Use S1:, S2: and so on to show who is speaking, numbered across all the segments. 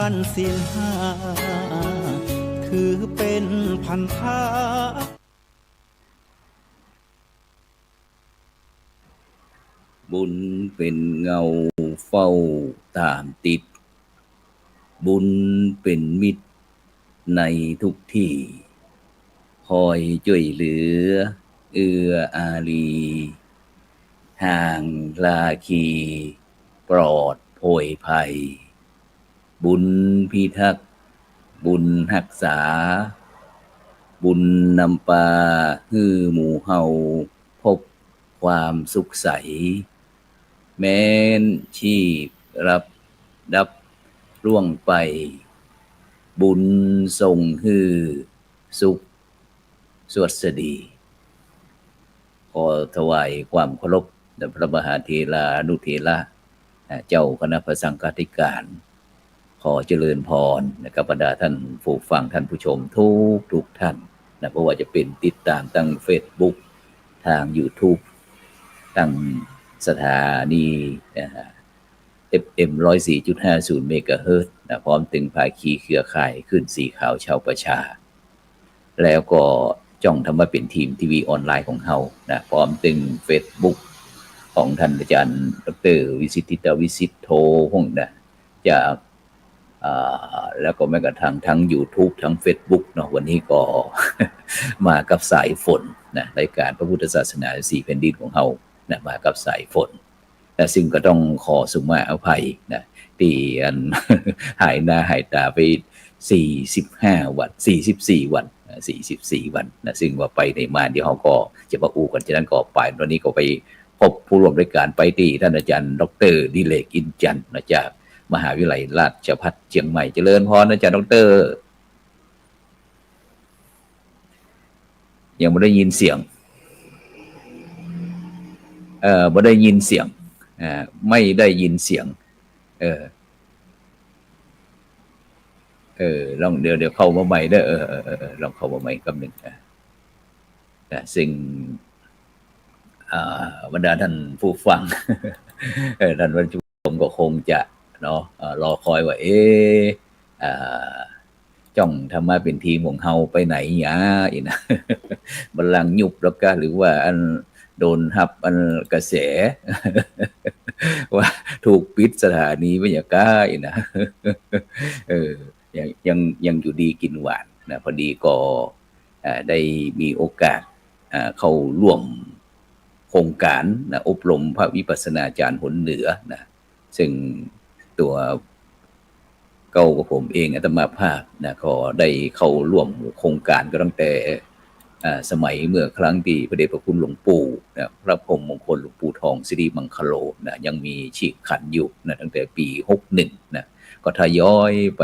S1: านศีลห้าคือเป็นพันธะ
S2: บุญเป็นเงาเฝ้าตามติดบุญเป็นมิตรในทุกที่คอยช่วยเหลือเอื้ออารีห่างลาคีปลอดโผยภัยบุญพิทักษ์บุญรักษาบุญนำปาฮือหมู่เฮาพบความสุขใสแม้นชีพรับดับล่วงไปบุญส่งฮือสุขสวัสดีขอถวายความเคารพแด่พระมหาเถรานุเถระเจ้าคณะพระสังฆาธิการขอเจริญพรกับบรรดาท่านผู้ฟังท่านผู้ชมทุกท่านนะเพราะว่าจะเป็นติดตามทาง Facebook ทาง YouTube ทางสถานีFM 104.50 เมกะเฮิรตซ์นะพร้อมถึงภาคีเครือข่ายขึ้นสีขาวชาวประชาแล้วก็จ้องทำมาเป็นทีมทีวีออนไลน์ของเฮานะพร้อมถึง Facebook ของท่านอาจารย์ดร.วิสิทธิตวิสิทธโธพงษ์นะจากแล้วก็แม้กระทั่งทั้ง YouTube ทั้ง Facebook เนาะวันนี้ก็ มากับสายฝนนะรายการพระพุทธศาสนา4แผ่นดินของเฮานะมากับสายฝนนะซึ่งก็ต้องขอสุมาอภัยนะที่อัน หายหน้าหายตาไป45วัน44วัน44วันนะซึ่งว่าไปในมาเดี๋ยวเฮาก็จะมาอู้กันฉะนั้นก็ไปวันนี้ก็ไปพบผู้ร่วมรายการไปที่ท่านอาจารย์ดร.ดิเลกอินจันทร์นะจากมหาวิทยาลัยราชภัฏเชียงใหม่เจริญพรอาจารย์ดร.ยังไม่ได้ยินเสียงไม่ได้ยินเสียงไม่ได้ยินเสียงลองเดี๋ยวเข้ามาใหม่เด้อลองเข้ามาใหม่คำหนึ่งซึ่งบรรดาท่านผู้ฟัง ท่านผู้ชมก็คงจะเนาะรอคอยว่าจ้องทำมาเป็นทีมของเฮาไปไหนหยาอีนะ บัลลังก์ยุบแล้วก็หรือว่าอันโดนหับอันกระแส ว่าถูกปิดสถานีบรรยากาศนะ ยังอยู่ดีกินหวานนะพอดีก็ได้มีโอกาสเข้าร่วมโครงการนะอบรมพระวิปัสสนาจารย์หนเหนือนะซึ่งตัวเก่ากับผมเองอาตมาภาพนะก็ได้เข้าร่วมโครงการก็ตั้งแต่สมัยเมื่อครั้งที่พระเดชพระคุณหลวงปู่นะพระพรหมมงคลหลวงปู่ทองสิริมังคโลนะยังมีฉีกขันอยู่นะตั้งแต่ปี61นะก็ทยอยไป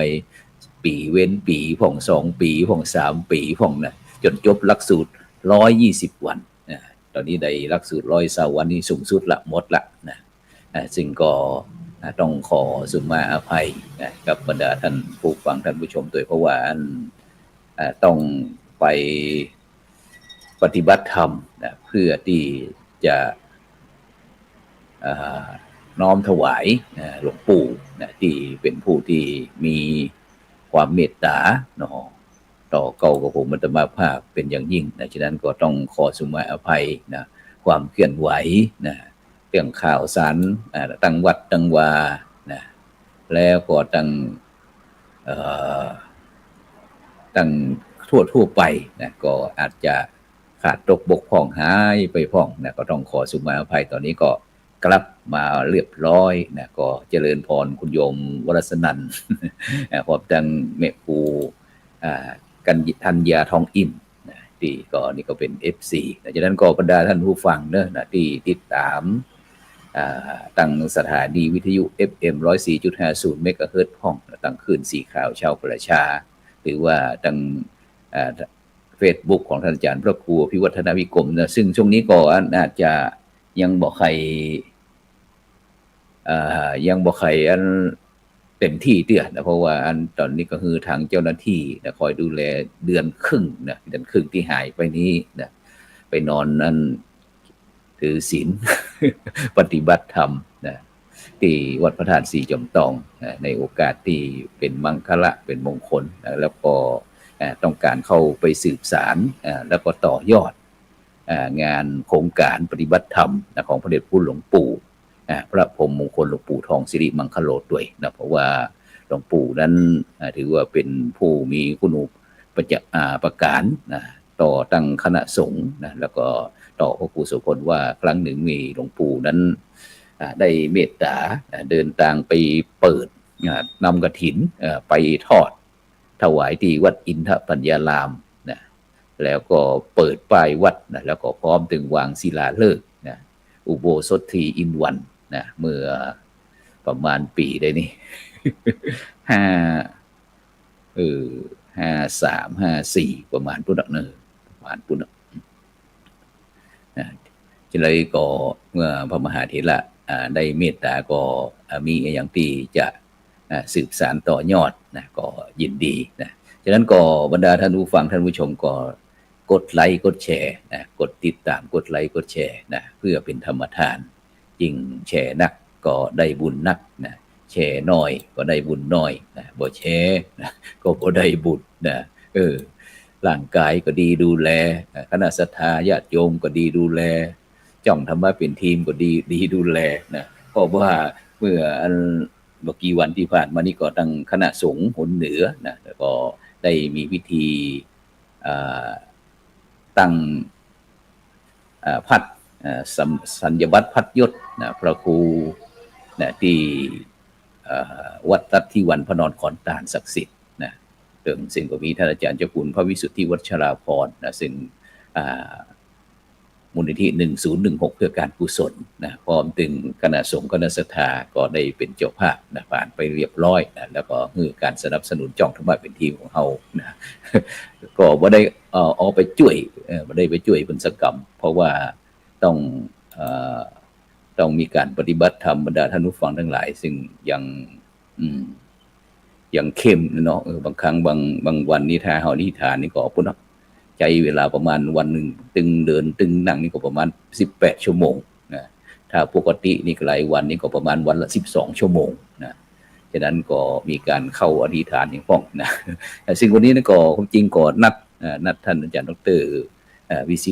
S2: ปีเว้นปีผ่อง2ปีผ่อง3ปีผ่องนะจนจบหลักสูตร120วันนะตอนนี้ได้หลักสูตร120วันนี้สูงสุดละหมดละนะซึ่งก็ต้องขอสุมาอภัยนะกับบรรดาท่านผู้ฟังท่านผู้ชมด้วยเพราะว่าต้องไปปฏิบัติธรรมนะเพื่อที่จะน้อมถวายหลวงปู่นะที่เป็นผู้ที่มีความเมตตาเนาะต่อเก่ากับผมอาตมาภาพเป็นอย่างยิ่งนะฉะนั้นก็ต้องขอสุมาอภัยนะความเคลื่อนไหวนะเรื่องข่าวสารตั้งวัดตั้งวานะแล้วก็ตั้งทั่วไปนะก็อาจจะขาดตกบกพร่องหายไปพร่องนะก็ต้องขอสุมาอภัยตอนนี้ก็กลับมาเรียบร้อยนะก็เจริญพรคุณโยมวรสนันท์พร้อมทั้งแม่ครูกันธัญญาทองอิ่มนะที่ก็นี่ก็เป็น FC นะฉะนั้นก็บรรดาท่านผู้ฟังเนอะนะที่ติดตามตั้งสถานีวิทยุ FM 104.50 เมกะเฮิรตซ์ห้องตั้งคืนสีขาวชาวประชาหรือว่าตั้งFacebook ของท่านอาจารย์พระครูพิวัฒนวิกรมนะซึ่งช่วงนี้ก็อาจจะยังบอกใครอันเต็มที่เตื้อนะเพราะว่าอันตอนนี้ก็คือทางเจ้าหน้าที่นะคอยดูแลเดือนครึ่งที่หายไปนี้นะไปนอนนั่นถือศีล ปฏิบัติธรรมนะ ที่วัดพระธาตุสีจอมตองในโอกาสที่เป็นมังคละเป็นมงคลแล้วก็ต้องการเข้าไปสืบสารแล้วก็ต่อยอดงานโครงการปฏิบัติธรรมของพระเดชพระคุณหลวงปู่พระพรหมมงคลหลวงปู่ทองสิริมังคโลด้วยนะเพราะว่าหลวงปู่นั้นถือว่าเป็นผู้มีคุณูปการต่อตั้งคณะสงฆ์นะแล้วก็ต่อพระครูโสพลว่าครั้งหนึ่งมีหลวงปู่นั้นได้เมตตาเดินทางไปเปิดนำกฐินไปทอดถวายที่วัดอินทปัญญารามนะแล้วก็เปิดป้ายวัดนะแล้วก็พร้อมถึงวางศิลาฤกษ์นะอุโบสถทีอินวันนะเมื่อประมาณปีได้นี่ 5354ประมาณปุ่นเนอประมาณปุ่นจะเลยก็เมื่อพระมหาเถระได้เมตตาก็มีอย่างที่จะสืบสานต่อยอดนะก็ยินดีนะฉะนั้นก็บรรดาท่านผู้ฟังท่านผู้ชมก็กดไลค์กดแชร์นะกดติดตามกดไลค์กดแชร์นะเพื่อเป็นธรรมทานยิ่งแชร์นักก็ได้บุญนักนะแชร์น้อยก็ได้บุญน้อยนะบ่แชร์นะก็บ่ได้บุญนะร่างกายก็ดีดูแลคณะศรัทธาญาติโยมก็ดีดูแลจ้องธรรมะเป็นทีมก็ดีดูแลนะเพราะว่าเมื่อเมื่อกี่วันที่ผ่านมานี่ก็ตั้งคณะสงฆ์หนเหนือนะแล้วก็ได้มีพิธีตั้งพัดสัญญบัตรพัดยศนะพระครูนะที่วัดรัตที่วันพระนอนขอนตาลศักดิ์สิทธิ์นะซึ่งก็มีท่านอาจารย์เจ้าคุณพระวิสุทธิวัชราภรณ์นะซึ่งมูลนิธิ1016เพื่อการกุศลนะพร้อมถึงคณะสงฆ์คณะศรัทธาก็ได้เป็นเจ้าภาพนะผ่านไปเรียบร้อยนะแล้วก็คือการสนับสนุนจ้องธรรมะเป็นทีมของเฮานะก็บ่ได้เอาไปช่วยบ่ได้ไปช่วยเพิ่นสักกรรมเพราะว่าต้องมีการปฏิบัติธรรมบรรดาท่านผู้ฟังทั้งหลายซึ่งยังเข้มเนาะบางครั้งบางวันนี้ถ้าเฮานิทานนี่ก็พุ่นใจเวลาประมาณวันหนึ่งตึงเดินตึงนั่งนี่ก็ประมาณ18ชั่วโมงนะถ้าปกตินี่หลายวันนี่ก็ประมาณวันละ12ชั่วโมงนะฉะนั้นก็มีการเข้าอธิษฐานอย่างพ้องนะซึ่งวันนี้ก็ความจริงก็นัดท่านอาจารย์ดร.วิสิ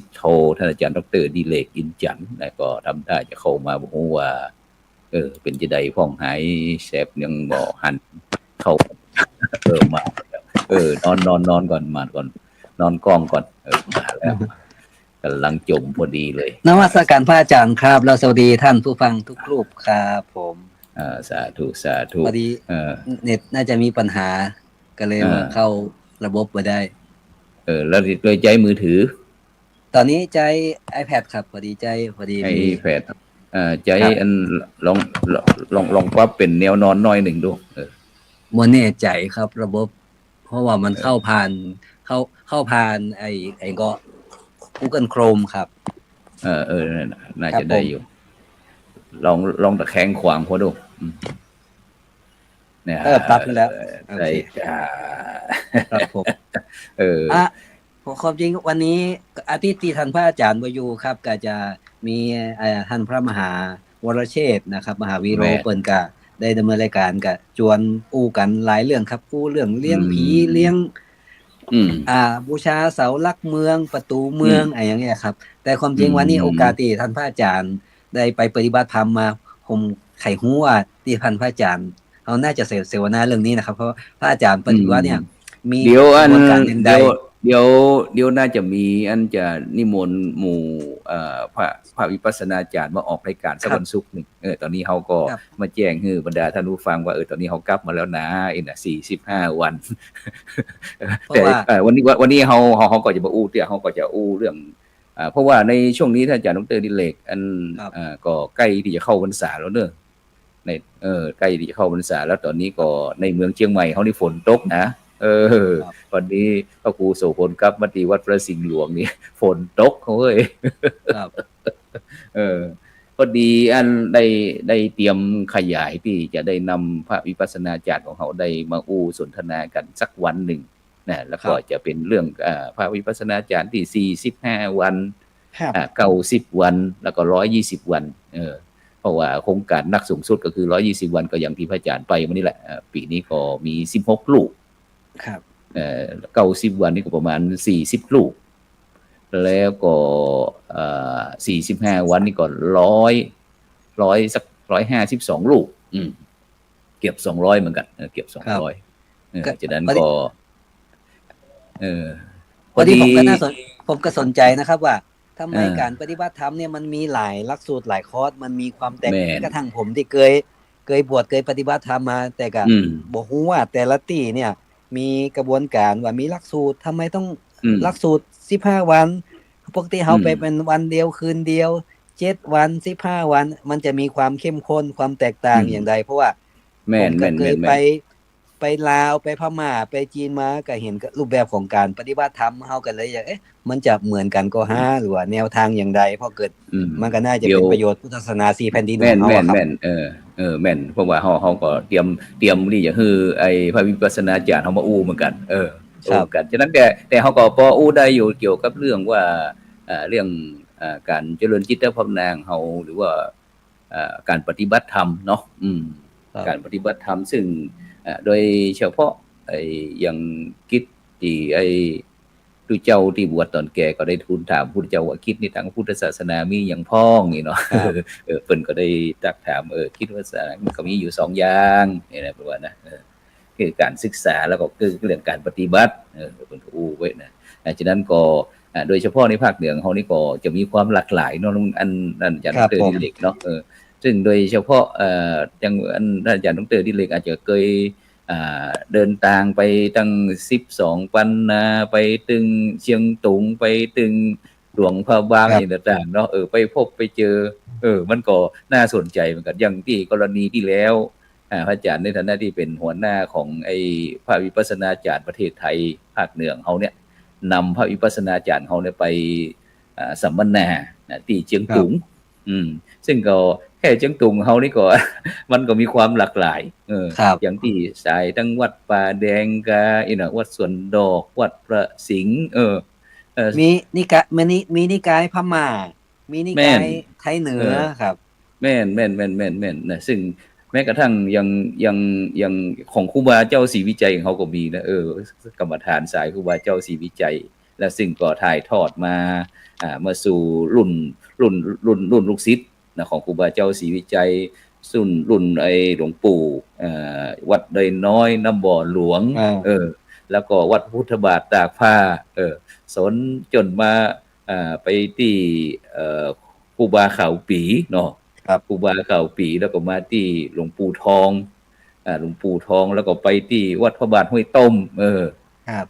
S2: ตโทท่านอาจารย์ดร.ดิเลกอินจันทร์นะก็ทำได้จะเข้ามาบอกว่าเป็นจะได้พ้องหายแสบยังบ่หันเข้ามานอนก่อนมาก่อนนอนกล้องก่อนมาแล้วกำลังจมพอดีเลย
S3: นมัสการพระอาจารย์ครับเราสวัสดีท่านผู้ฟังทุกรูปครับผม
S2: สาธุ
S3: พอดีเน็ตน่าจะมีปัญหาก็เลยเข้าระบบมาได้
S2: แล้วเลยใจมือถือ
S3: ตอนนี้ใจ iPad ครับพอดี
S2: iPad ใจอันลองปรับเป็นแนวนอนน้อยหนึ่งดู
S3: บ่แน่ใจครับระบบเพราะว่ามันเข้าผ่านไอ้ก็ Google Chrome ครับ
S2: น่าจะได้อยู่ลองตะแคงขวางพอดู
S3: เนี่ยปรับแล้ว
S2: ได้
S3: ครับผมความจริงวันนี้อาทิตย์ที่ท่านพระอาจารย์บ่อยู่ครับก็จะมีท่านพระมหาวรเชษฐ์นะครับมหาวีโรเปิ้นก็ได้ดำเนินรายการก็จวนอู้กันหลายเรื่องครับอู้เรื่องเลี้ยงผีเลี้ยงบูชาเสาหลักเมืองประตูเมืองอะไรอย่างเงี้ยครับแต่ความจริงวันนี้โอกาสที่ท่านพระอาจารย์ได้ไปปฏิบัติธรรมมาผมไขหูว่าที่ท่านพระอาจารย์เขาน่าจะเสวนาเรื่องนี้นะครับเพราะพระอาจารย์ปฏิบัติเนี่ยมี
S2: เดี๋ยวน่าจะมีอันจะนิมนต์หมู่พระวิปัสสนาจารย์มาออกรายการสักวันศุกร์นึงตอนนี้เฮาก็มาแจ้งให้บรรดาท่านผู้ฟังว่าตอนนี้เฮากลับมาแล้วนะ45วันแต่วันนี้เฮาก็จะมาอู้เฮาก็จะอู้เรื่องเพราะว่าในช่วงนี้ท่านอาจารย์ดร.ดิเลกอันก็ใกล้ที่จะเข้าพรรษาแล้วเนอะในใกล้ที่จะเข้าพรรษาแล้วตอนนี้ก็ในเมืองเชียงใหม่เฮานี่ฝนตกนะวันนี้พระครูโสพลกับมติวัดพระสิงห์หลวงนี่ฝนตกเว้ยครับพอดีอันได้เตรียมขยายที่จะได้นำพระวิปัสสนาจารย์ของเขาได้มาอู้สนทนากันสักวันหนึ่งนะแล้วก็จะเป็นเรื่องพระวิปัสสนาจารย์ที่45วัน90วันแล้วก็120วัน เพราะว่าโครงการนักสูงสุดก็คือ120วันก็อย่างที่พระอาจารย์ไปวันนี้แหละปีนี้ก็มี16ลูก
S3: ครับ
S2: 90วันนี่ก็ประมาณ40ลูกแล้วก็45วันนี่ก็100สัก152ลูกเก็บ200เหมือนกันเก็บ200จากนั้นก็
S3: พอดีผมก็สนใจนะครับว่าทำไมการปฏิบัติธรรมเนี่ยมันมีหลายหลักสูตรหลายคอร์สมันมีความแตกต่างกระทั่งผมที่เคยบวชเคยปฏิบัติธรรมมาแต่ก็บอกว่าแต่ละที่เนี่ยมีกระบวนการว่ามีหลักสูตรทำไมต้องหลักสูตร15วันปกติเฮาไปเป็นวันเดียวคืนเดียว7วัน15วันมันจะมีความเข้มข้นความแตกต่างอย่างใดเพราะว่าผมก็เคยไปลาวไปพม่าไปจีนมาก็เห็นรูปแบบของการปฏิบัติธรรมเฮากันเลยอยากมันจะเหมือนกันก็หรือว่าแนวทางอย่างใดพอเกิดมันก็น่าจะเป็นประโยชน์พุทธศาสนา4แผ่นดินของเฮาครับ
S2: แม่นแม่นเพราะว่าเฮาก็เตรียมนี่อย่างคือไอ้พระวิปัสสนาจารย์เฮามาอู้เหมือนกันกันฉะนั้นแต่เฮาก็พออู้ได้อยู่เกี่ยวกับเรื่องว่าเรื่องการเจริญจิตภาวนาของเฮาหรือว่าการปฏิบัติธรรมเนาะการปฏิบัติธรรมซึ่งโดยเฉพาะอย่างกิจที่ดูเจ้าที่บวชตอนแก่ก็ได้ทูลถามพุทธเจ้าว่าคิดในทางพุทธศาสนามีอย่างพ้องนี่เนาะเพิ่นก็ได้ตักถามคิดว่าศาสนามันก็มีอยู่2อย่างนี่นะเพิ่นว่านะคือการศึกษาแล้วก็คือเรื่องการปฏิบัติเพิ่นก็อู้ไว้นะฉะนั้นก็โดยเฉพาะในภาคเหนือของเฮานี่ก็จะมีความหลากหลายเนาะอันนั้นอาจารย์ดร.ดิเรกเนาะซึ่งโดยเฉพาะอย่างอันอาจารย์ดร.ดิเรกอาจจะเคยเดินทางไปตั้ง12ปันนาไปถึงเชียงตุงไปถึงหลวงพระบางนี่ต่างๆเนาะไปพบไปเจอมันก็น่าสนใจเหมือนกันอย่างที่กรณีที่แล้วพระอาจารย์ในฐานะที่เป็นหัวหน้าของไอ้พระวิปัสสนาจารย์ประเทศไทยภาคเหนือเฮาเนี่ยนำพระวิปัสสนาจารย์เฮาเนี่ยไปสัมมนาที่เชียงตุงซึ่งก็แค่เชียงตุงเฮานี่ก็มันก็มีความหลากหลายอย่างที่สายทั้งวัดป่าแดงกาวัดสวนดอกวัดพระสิงห์
S3: มีนิกายพม่ามีนิกายไทยเหนือครับ
S2: แม่นนะซึ่งแม้กระทั่งยังของครูบาเจ้าศรีวิจัยของเขาก็มีนะกรรมฐานสายครูบาเจ้าศรีวิจัยและซึ่งก็ถ่ายทอดมามาสู่รุ่นลูกศิษย์นะของครูบาเจ้าศรีวิจัยรุ่นไอ้หลวงปู่วัดใดน้อยน้ำบ่อหลวงแล้วก็วัดพุทธบาทตากผ้าสนจนมาไปที่ครูบาเขาปีเนาะครูบาเขาปีแล้วก็มาที่หลวงปู่ทองแล้วก็ไปที่วัดพระบาทห้วยต้ม
S3: ครับ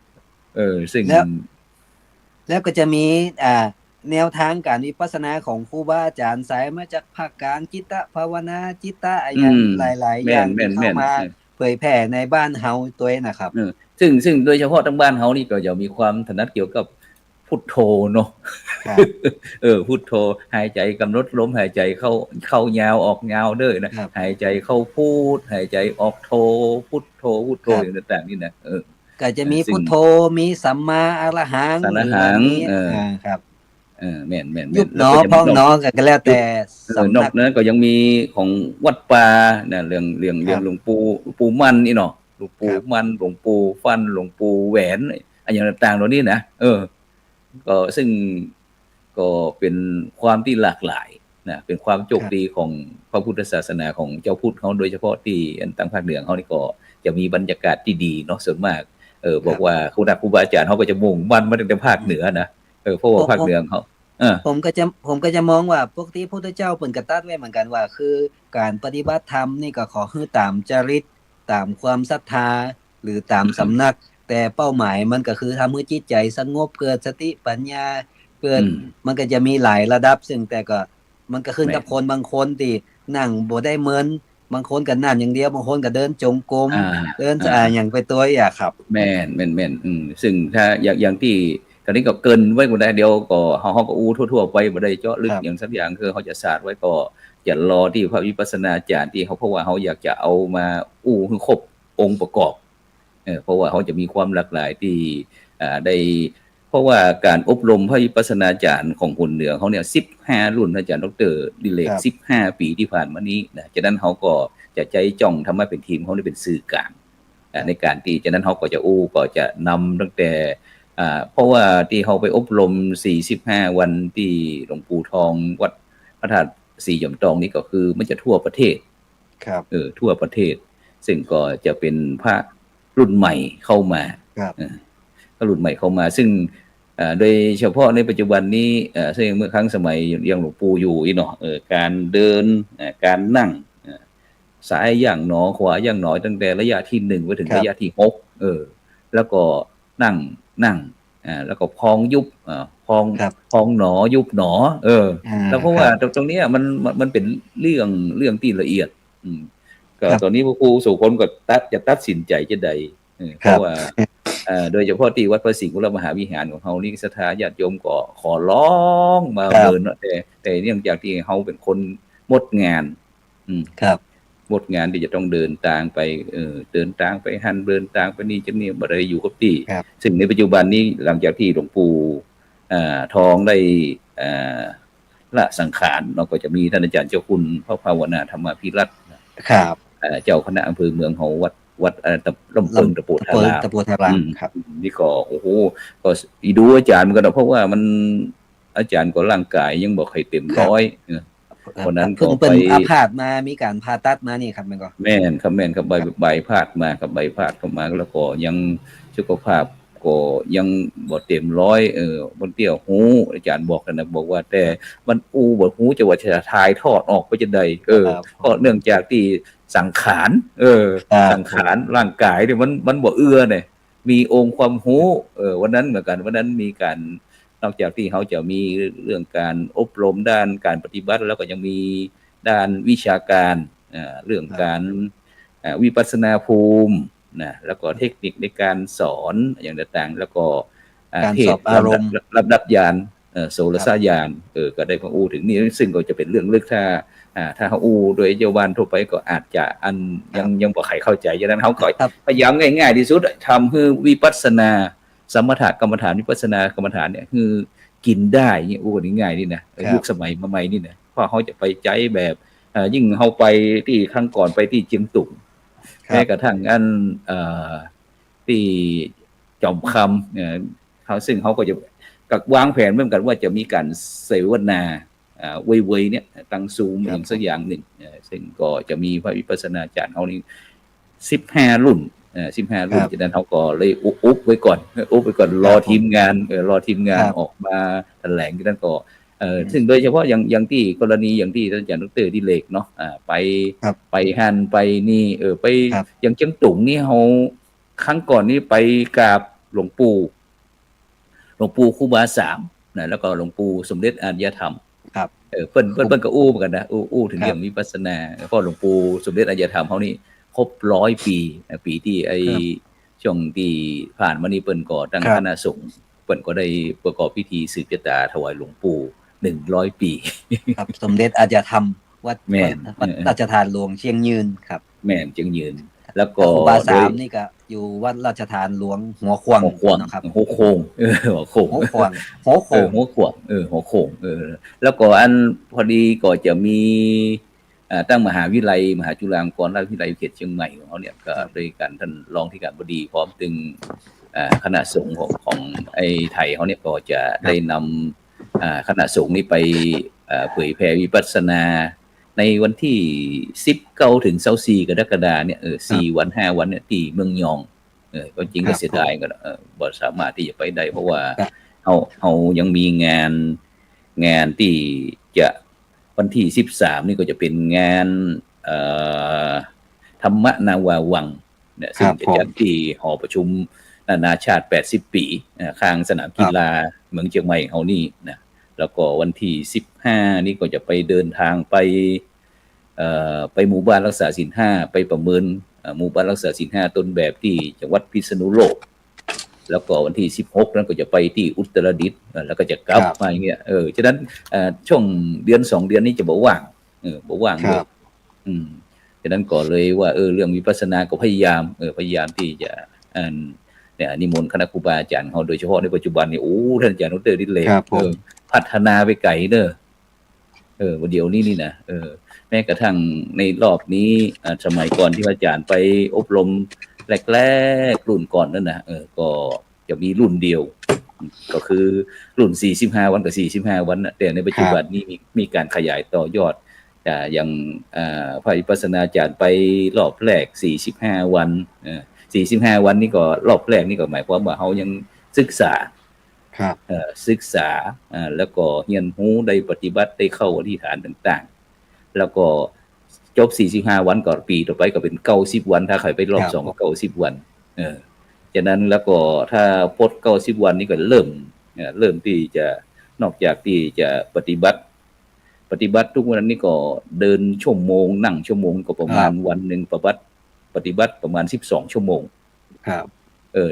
S2: ซึ่ง
S3: แล้วก็จะมีแนวทางการวิปัสสนาของครูบาอาจารย์สายมาจากภาคกลางจิตภาวนาจิตอย่างหลายๆอย่างที่เข้ามาเผยแผ่ในบ้านเฮาตัวนะครับ
S2: ซึ่งโดยเฉพาะทางบ้านเฮานี่ก็จะมีความถนัดเกี่ยวกับพุทโธเนาะพุทโธหายใจกำหนดลมหายใจเข้ายาวออกยาวเด้อนะหายใจเข้าพูดหายใจออกโธพุทโธอย่างต่างๆนี่นะ
S3: ก็จะมีพุทโธมีสัมมาอรหังครับ
S2: แม่น
S3: ยุบหนอพองหนอก็แล้วแต่
S2: นอกนั้นก็ยังมีของวัดป่านะเรื่องหลวงปู่มันนี่เนาะหลวงปู่มันหลวงปู่ฟันหลวงปู่แหวนอะไรอย่างต่างๆเหล่านี้นะก็ซึ่งก็เป็นความที่หลากหลายนะเป็นความโชคดีของพระพุทธศาสนาของเจ้าพุทธเขาโดยเฉพาะที่ทางภาคเหนือเขานี่ก็จะมีบรรยากาศที่ดีเนาะส่วนมากบอกว่าครูบาอาจารย์เขาก็จะมุ่งมั่นมาตั้งแต่ภาคเหนือนะเพราะว่าภาคเหนือเขา
S3: ผมก็จะมองว่าปกติพระพุทธเจ้าเปิ่นก็ตรัสไว้เหมือนกันว่าคือการปฏิบัติธรรมนี่ก็ขอให้ตามจริตตามความศรัทธาหรือตามสำนักแต่เป้าหมายมันก็คือทำให้จิตใจสงบเกิดสติปัญญาเกิดมันก็จะมีหลายระดับซึ่งแต่ก็มันก็ขึ้นกับคนบางคนที่นั่งบ่ได้เหมือนบางคนก็นั่งอย่างเดียวบางคนก็เดินจงกรมเดินอย่างไปตัวครับ
S2: แม่นซึ่งถ้าอย่างที่ตอนนี้ก็เกินไว้บ่ได้เดียวก็เฮาก็อู้ทั่วๆไปบ่ได้เจาะลึกอย่างสักอย่างคือเฮาจะศาสตร์ไว้ก็จะรอที่พระวิปัสสนาจารย์ที่เขาเพราะว่าเฮาอยากจะเอามาอู้ให้ครบองค์ประกอบเพราะว่าเขาจะมีความหลากหลายที่ได้ เพราะว่าการอบรมพระวิปัสสนาจารย์ของคนเหนือเขาเนี่ย15รุ่นอาจารย์ดร.ดิเลก15 ปีที่ผ่านมานี้นะจากนั้นเขาก็จะใจจ้องทำให้เป็นทีมเขาได้เป็นสื่อกลางในการที่จากนั้นเขาก็จะก็จะนำตั้งแต่เพราะว่าที่เขาไปอบรม45 วันที่หลวงปู่ทองวัดพระธาตุสีหย่อมตองนี่ก็คือมันจะทั่วประเทศ
S3: ครับ
S2: ทั่วประเทศซึ่งก็จะเป็นพระรุ่นใหม่เข้ามา
S3: ครับ
S2: รุ่นใหม่เข้ามาซึ่งโดยเฉพาะในปัจจุบันนี้ซึ่งเมื่อครั้งสมัยยังหลวงปู่อยู่อีกเนาะการเดินการนั่งซ้ายอย่างหนอขวาอย่างหนอตั้งแต่ระยะที่1ไปถึงระยะที่6แล้วก็นั่งแล้วก็พองยุบพองหนอยุบหนอแล้วเพราะว่าตรงนี้มันเป็นเรื่องที่ละเอียดก็ตอนนี้พระครูสุคนก็จะตัดสินใจจะใดเพราะว่าโดยเฉพาะที่วัดพระสิงห์กุลมหาวิหารของเฮานี่ศรัทธาญาติโยมก็ขอร้องมาเดินแต่เนื่องจากที่เฮาเป็นคนหมดงานหมดงานที่จะต้องเดินทางไปเดินทางไปหันเดินทางไปนี่จะนี่บ่ได้อยู่กับที่ซึ่งในปัจจุบันนี้หลังจากที่หลวงปู่ทองได้ละสังขารเราก็จะมีท่านอาจารย์เจ้าคุณพระภาวนาธรรมภิรัตน์
S3: ครับ
S2: เจ้าคณะอำเภอเมืองเฮาวัดลำเพิงตะโพธาราม
S3: ครับ
S2: นี่ก็โอ้โหก็ดูอาจารย์มันก็เพราะว่ามันอาจารย์ก็ร่างกายยังบ่ค่อยเต็มร้อยคนนั้นก็
S3: ไปอาพาธมามีการผ่าตัดมานี่ครับมันก็
S2: แม่นครับใบพาดมาครับใบพาดเข้ามาแล้วก็ยังสุขภาพก็ยังบ่เต็มร้อยบนเตี้ยวหูอาจารย์บอกกันนะบอกว่าแต่มันบ่หูจะว่าจะถ่ายทอดออกไปจังได๋ก็เนื่องจากที่สังขารสังขารร่างกายเนี่ยมันบ่เอื้อเนี่ยมีองค์ความรู้วันนั้นเหมือนกันวันนั้นมีการนอกจากที่เขาจะมีเรื่องการอบรมด้านการปฏิบัติแล้วก็ยังมีด้านวิชาการเรื่องการวิปัสสนาภูมินะแล้วก็เทคนิคในการสอนอย่างต่างๆแล้วก็
S3: การสอบอารมณ์
S2: รับดับญาณโสรสญาณก็ได้พระถึงนี่ซึ่งก็จะเป็นเรื่องลึกถ้าเขาโดยเยาวานทั่วไปก็อาจจะยังบ่ใครเข้าใจฉะนั้นเขาก็พยายามง่ายๆที่สุดทำให้วิปัสสนาสมถกรรมฐานวิปัสสนากรรมฐานเนี่ยคือกินได้เนี่ยนี่ง่ายนี่นะยุคสมัยใหม่นี่นะเพราะเขาจะไปใจแบบยิ่งเขาไปที่ครั้งก่อนไปที่เจียงตุงแม้กระทั่งที่จอมคำเขาซึ่งเขาก็จะวางแผนเหมือนกันว่าจะมีการเสวนาเว่ยๆเนี่ยตั้งซูมอย่างสักอย่างหนึ่งซึ่งก็จะมีพระวิปัสสนาจารย์เขานี่15 รุ่น15 รุ่นจากนั้นเขาก็เลยอุ๊บไว้ก่อนรอทีมงานออกมาแถลงที่นั่นก็ซึ่งโดยเฉพาะอย่างที่กรณีอย่างที่ท่านอาจารย์ดร.ดิเลกเนาะไปฮั่นไปนี่ไปอย่างเชียงตุงนี่เฮาครั้งก่อนนี่ไปกราบหลวงปู่ครูบา3นะแล้วก็หลวงปู่สมเด็จอารยธรรม
S3: ครับ
S2: เพิ่นก็เหมือนกันนะถึงเรื่องวิปัสสนาเพราะหลวงปู่สมเด็จอารยธรรมเฮานี่ครบ100 ปีที่ไอ้ช่วงที่ผ่านมานี่เปิ้นก็ตั้งคณะสงฆ์เปิ้นก็ได้ประกอบพิธีสืบชะตาถวายหลวงปู่100 ปี
S3: ครับสมเด็จอาจจะทำวัดราชทานหลวงเชียงยืนครับ
S2: แม่นเชียงยืนแล้วก็
S3: ครูบา3นี่ก็อยู่วัดราชทานหลวงหัวขวาง
S2: นะครับหัวโค้งหัวโค้งแล้วก็อันพอดีก็จะมีตั้งมหาวิทยาลัยมหาจุฬาลงกรณราชวิทยาลัยเขตเชียงใหม่ของเขาเนี่ยก็โดยการท่านรองที่การบดีพร้อมถึงคณะสงฆ์ของไอ้ไทยเขาเนี่ยก็จะได้นำคณะสงฆ์นี้ไปเผยแผ่วิปัสสนาในวันที่19 ถึง 24 กรกฎาคมเนี่ย4 วัน 5 วันเนี่ยที่เมืองยองก็จริงก็เสียดายก็บ่สามารถที่จะไปได้เพราะว่าเฮายังมีงานที่จะวันที่13นี่ก็จะเป็นงานธรรมนาวาวังเนี่ยซึ่งจะจัดที่หอประชุมนานาชาติ80 ปีข้างสนามกีฬาเมืองเชียงใหม่เฮานี่นะแล้วก็วันที่15นี่ก็จะไปเดินทางไปหมู่บ้านรักษาศีล5ไปประเมินหมู่บ้านรักษาศีล5ต้นแบบที่จังหวัดพิษณุโลกแล้วก็วันที่16นั้นก็จะไปที่อุตรดิตถ์แล้วก็จะกลับมาอย่างเงี้ยฉะนั้นช่วงเดือน2 เดือนนี้จะบ่ว่างเลยฉะนั้นก็เลยว่าเรื่องวิปัสสนาก็พยายามที่จะ เนี่ยนิมนต์คณะครูบาอาจารย์เขาโดยเฉพาะในปัจจุบันนี่โอ้ท่านอาจารย์ดรดิเลก
S3: ครับผม
S2: พัฒนาไปไกลเด้อวันเดียวนี้นี่นะแม้กระทั่งในรอบนี้สมัยก่อนที่อาจารย์ไปอบรมแรกๆรุ่นก่อนนั่นนะก็จะมีรุ่นเดียว ก็คือรุ่น45วันกับ45วันนะแต่ในปัจจุบันนี้มีการขยายต่อยอดอย่างพระวิปัสสนาจารย์ไปรอบแรก45วัน45วันนี่ก็รอบแรกนี่ก็หมายความว่าเขายังศึกษา
S3: ครับ
S2: ศึกษาแล้วก็เรียนรู้ได้ปฏิบัติได้เข้าอธิษฐานต่างๆแล้วก็จบ45วันก่อนปีต่อไปก็เป็น90วันถ้าใครไปรอบ2ก็90วันจากนั้นแล้วก็ถ้าพด90วันนี้ก็เริ่มที่จะนอกจากที่จะปฏิบัติทุกวันนี้ก็เดินชั่วโมงนั่งชั่วโมงก็ประมาณวันนึงปฏิบัติประมาณ12ชั่วโมง
S3: ครับ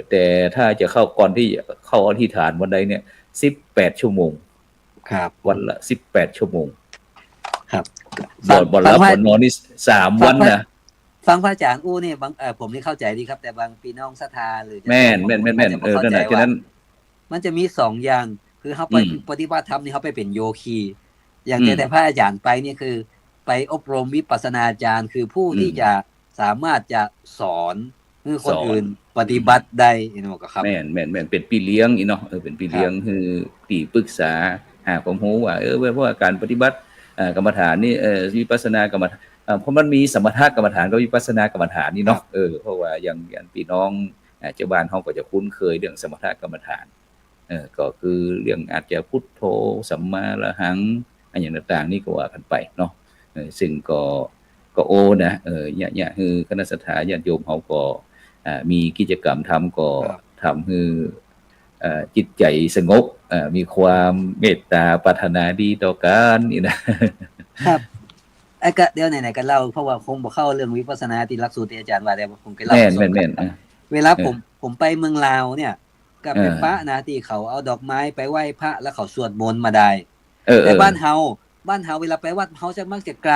S2: แต่ถ้าจะเข้าก่อนที่เข้าอธิษฐานวันใดเนี่ย18ชั่วโมง
S3: ครับ
S2: วันละ18ชั่วโมง
S3: ครับ
S2: บ่หลับบ่นอนนี่3วันนะ
S3: ฟังพระอาจารย์นี่บางผมนี่เข้าใจดีครับแต่บางพี่น้องศรัทธาหรือ
S2: แม่นนั่นน่ะฉะนั้น
S3: มันจะมี2อย่างคือเฮาไปปฏิบัติธรรมนี่เฮาไปเป็นโยคีอย่างแต่พระอาจารย์ไปนี่คือไปอบรมวิปัสสนาจารย์คือผู้ที่จะสามารถจะสอนให้คนอื่นปฏิบัติได้เนาะครับ
S2: แม่นเป็นพี่เลี้ยงอีเนาะเป็นพี่เลี้ยงคือที่ปรึกษาหาความรู้ว่าเพราะว่าการปฏิบัติกรรมฐานนี่วิปัสสนากรรมฐานเพราะมันมีสมถะกรรมฐานกับวิปัสสนากรรมฐานนี่เนาะเพราะว่าอย่างพี่น้องเจ้าบ้านเฮาก็จะคุ้นเคยเรื่องสมถะกรรมฐานก็คือเรื่องอาจจะพุทโธสัมมาอรหังอย่างต่างๆนี่ก็ว่ากันไปเนาะซึ่งก็โอนะเนี่ยคือคณะสัตยาญาติโยมเฮาก็มีกิจกรรมทำก็ทำให้จิตใจสงบมีความเมตตาปรารถนาดีต่อกันนี่นะครับ
S3: ก็เดี๋ยวไหนๆกันเล่าเพราะว่าคงบ่เข้าเรื่องวิปัสสนาที่หลักสูตรที่อาจารย์ว่าแต่ผมก็เล่า
S2: แม่น
S3: เวลาผมไปเมืองลาวเนี่ยก็เป็นพระนะที่เขาเอาดอกไม้ไปไหว้พระแล้วเขาสวดมนต์มาได้แต่บ้านเฮาเวลาไปวัดเฮาจะมักจะกร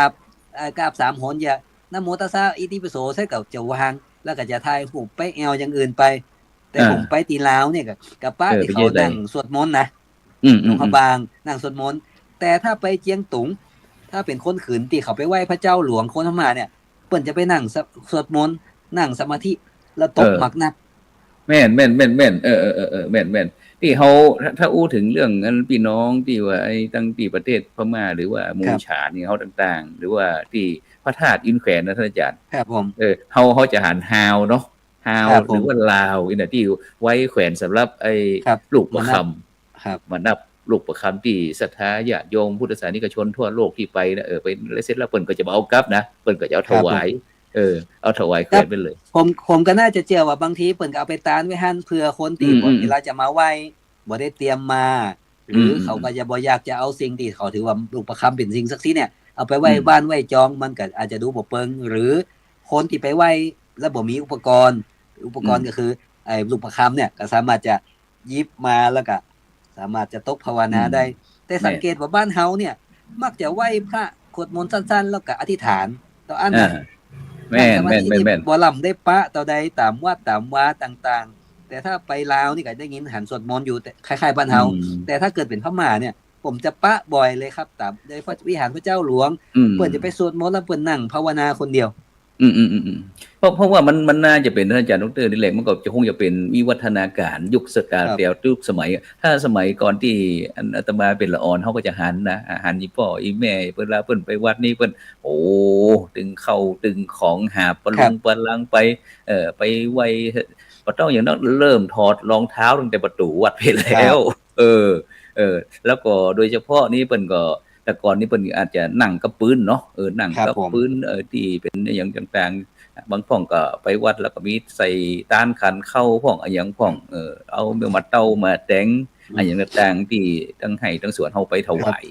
S3: าบ3หนอย่านะโมตัสสะอิติปิโสใส่กับจะวางแล้วก็จะถ่ายรูปไปแอวอย่างอื่นไปแต่ผมไปตีลาวเนี่ยกับป้าที่เขานั่งสวดมนต์นะหลวงพ่อบางนั่งสวดมนต์แต่ถ้าไปเจียงตุงถ้าเป็นคนขืนที่เขาไปไหว้พระเจ้าหลวงคนธรรมาเนี่ยเปิ้นจะไปนั่งสวดมนต์นั่งสมาธิแล้วตบหมักนับ
S2: แม่นแม่นที่เขาถ้าอู้ถึงเรื่องนั้นพี่น้องที่ว่าไอ้ตั้งที่ประเทศพม่าหรือว่ามูฉานนี่เขาต่างๆหรือว่าที่พระธาตุอินแขวนนะท่านอาจารย์
S3: ครับผม
S2: เขาจะหันฮาวเนาะฮาวหรือว่าลาวอินที่ไว้แขวนสำหรับไอ้ลูกประคำมานับลูกประคำที่ศรัทธาญาติโยมพุทธศาสนิกชนทั่วโลกที่ไปนะไปแล้วเสร็จแล้วเปิ้นก็จะเอากลับนะเปิ้นก็จะเอาถวายเอาถวายแขวนไปเลย
S3: ผมก็น่าจะเจอว่าบางทีเปิ้นก็เอาไปตานไว้หั่นเพื่อคนที่เวลาจะมาไหว้บ่ได้เตรียมมาหรือเขาก็จะบ่อยากจะเอาสิ่งที่เขาถือว่าลูกประคำเป็นสิ่งศักดิ์สิทธิ์เนี่ยเอาไปไหว้บ้านไหว้จองมันก็อาจจะดูบ่เปิงหรือคนที่ไปไหว้แล้วบ่มีอุปกรณ์ก็คือไอ้ลูกประคำเนี่ยก็สามารถจะหยิบมาแล้วก็สามารถจะตกภาวนาได้แต่สังเกตว่าบ้านเฮาเนี่ยมักจะไหว้พระสวดมนต์สั้นๆแล้วก็อธิษฐานต่ออันนั้น
S2: แม่น
S3: บ่ล่ำได้ปะต่อใดตามวัดตามวาต่างๆแต่ถ้าไปลาวนี่ก็ได้ยินหันสวดมนต์อยู่แต่คล้ายๆบ้านเฮาแต่ถ้าเกิดเป็นพม่าเนี่ยผมจะปะบ่อยเลยครับตามในวิหารพระเจ้าหลวงเพิ่นจะไปสวดมนต์แล้วเพิ่นนั่งภาวนาคนเดียว
S2: เพราะว่ามันน่าจะเป็นท่านอาจารย์ดร.ดิเลกมันก็คงจะเป็นวิวัฒนาการยุคสกาลแต่ยุคสมัยถ้าสมัยก่อนที่อาตมาเป็นละออนเขาก็จะหันอีพ่ออีแม่เวลาเพิ่นไปวัดนี่เพิ่นโอ้ตึงเข้าตึงของหาปลังไปไปไว้บ่ต้องอย่างนั้นเริ่มถอดรองเท้าตั้งแต่ประตูวัดไปแล้วแล้วก็โดยเฉพาะนี้เพิ่นก็แต่ก่อนนี้เพิ่นอาจจะนั่งกับปืนเนาะนั่งกับปืนที่เป็นอย่างต่างๆบางพ่องก็ไปวัดแล้วก็มีใส่ต้านขันเข้าพ่องอย่างพ่องเอามาเต้ามาแต่งอย่างต่างๆที่ทั้งให้ทั้งสวนเฮาไปถวาย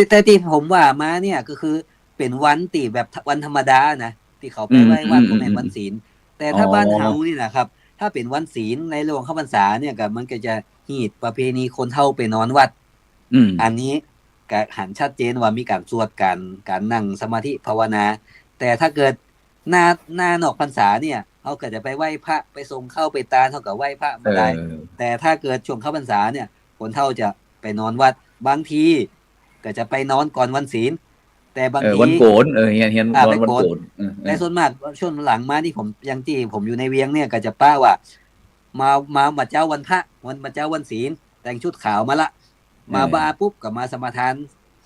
S3: แต่ที่ผมว่ามาเนี่ยก็คือเป็นวันที่แบบวันธรรมดานะที่เขาไปไหว้วัดของแม่วันศีลแต่ถ้าบ้านเฮานี่นะครับถ้าเป็นวันศีลในระหว่างเข้าพรรษาเนี่ยก็มันก็จะฮีดประเพณีคนเฒ่าไปนอนวัดอันนี้ก็หันชัดเจนว่ามีการสวดการนั่งสมาธิภาวนาแต่ถ้าเกิดหน้านอกพรรษาเนี่ยเฮ เขาก็จะไปไหว้พระไปส่งเข้าไปตาเท่ากับไหว้พระมาได้ แต่ถ้าเกิดช่วงเข้าพรรษาเนี่ยคนเฒ่าจะไปนอนวัดบางทีก็จะไปนอนก่อนวันศีลแต่บางที
S2: วันโกนเฮียนนอนวันโกน
S3: แต่ส่วนมากช่วงหลังมาที่ผมยังที่ผมอยู่ในเวียงเนี่ยก็จะป้าว่ามาเจ้าวันพระมาเจ้าวันศีลแต่งชุดขาวมาละมาบาปุ๊บก็มาสมาทาน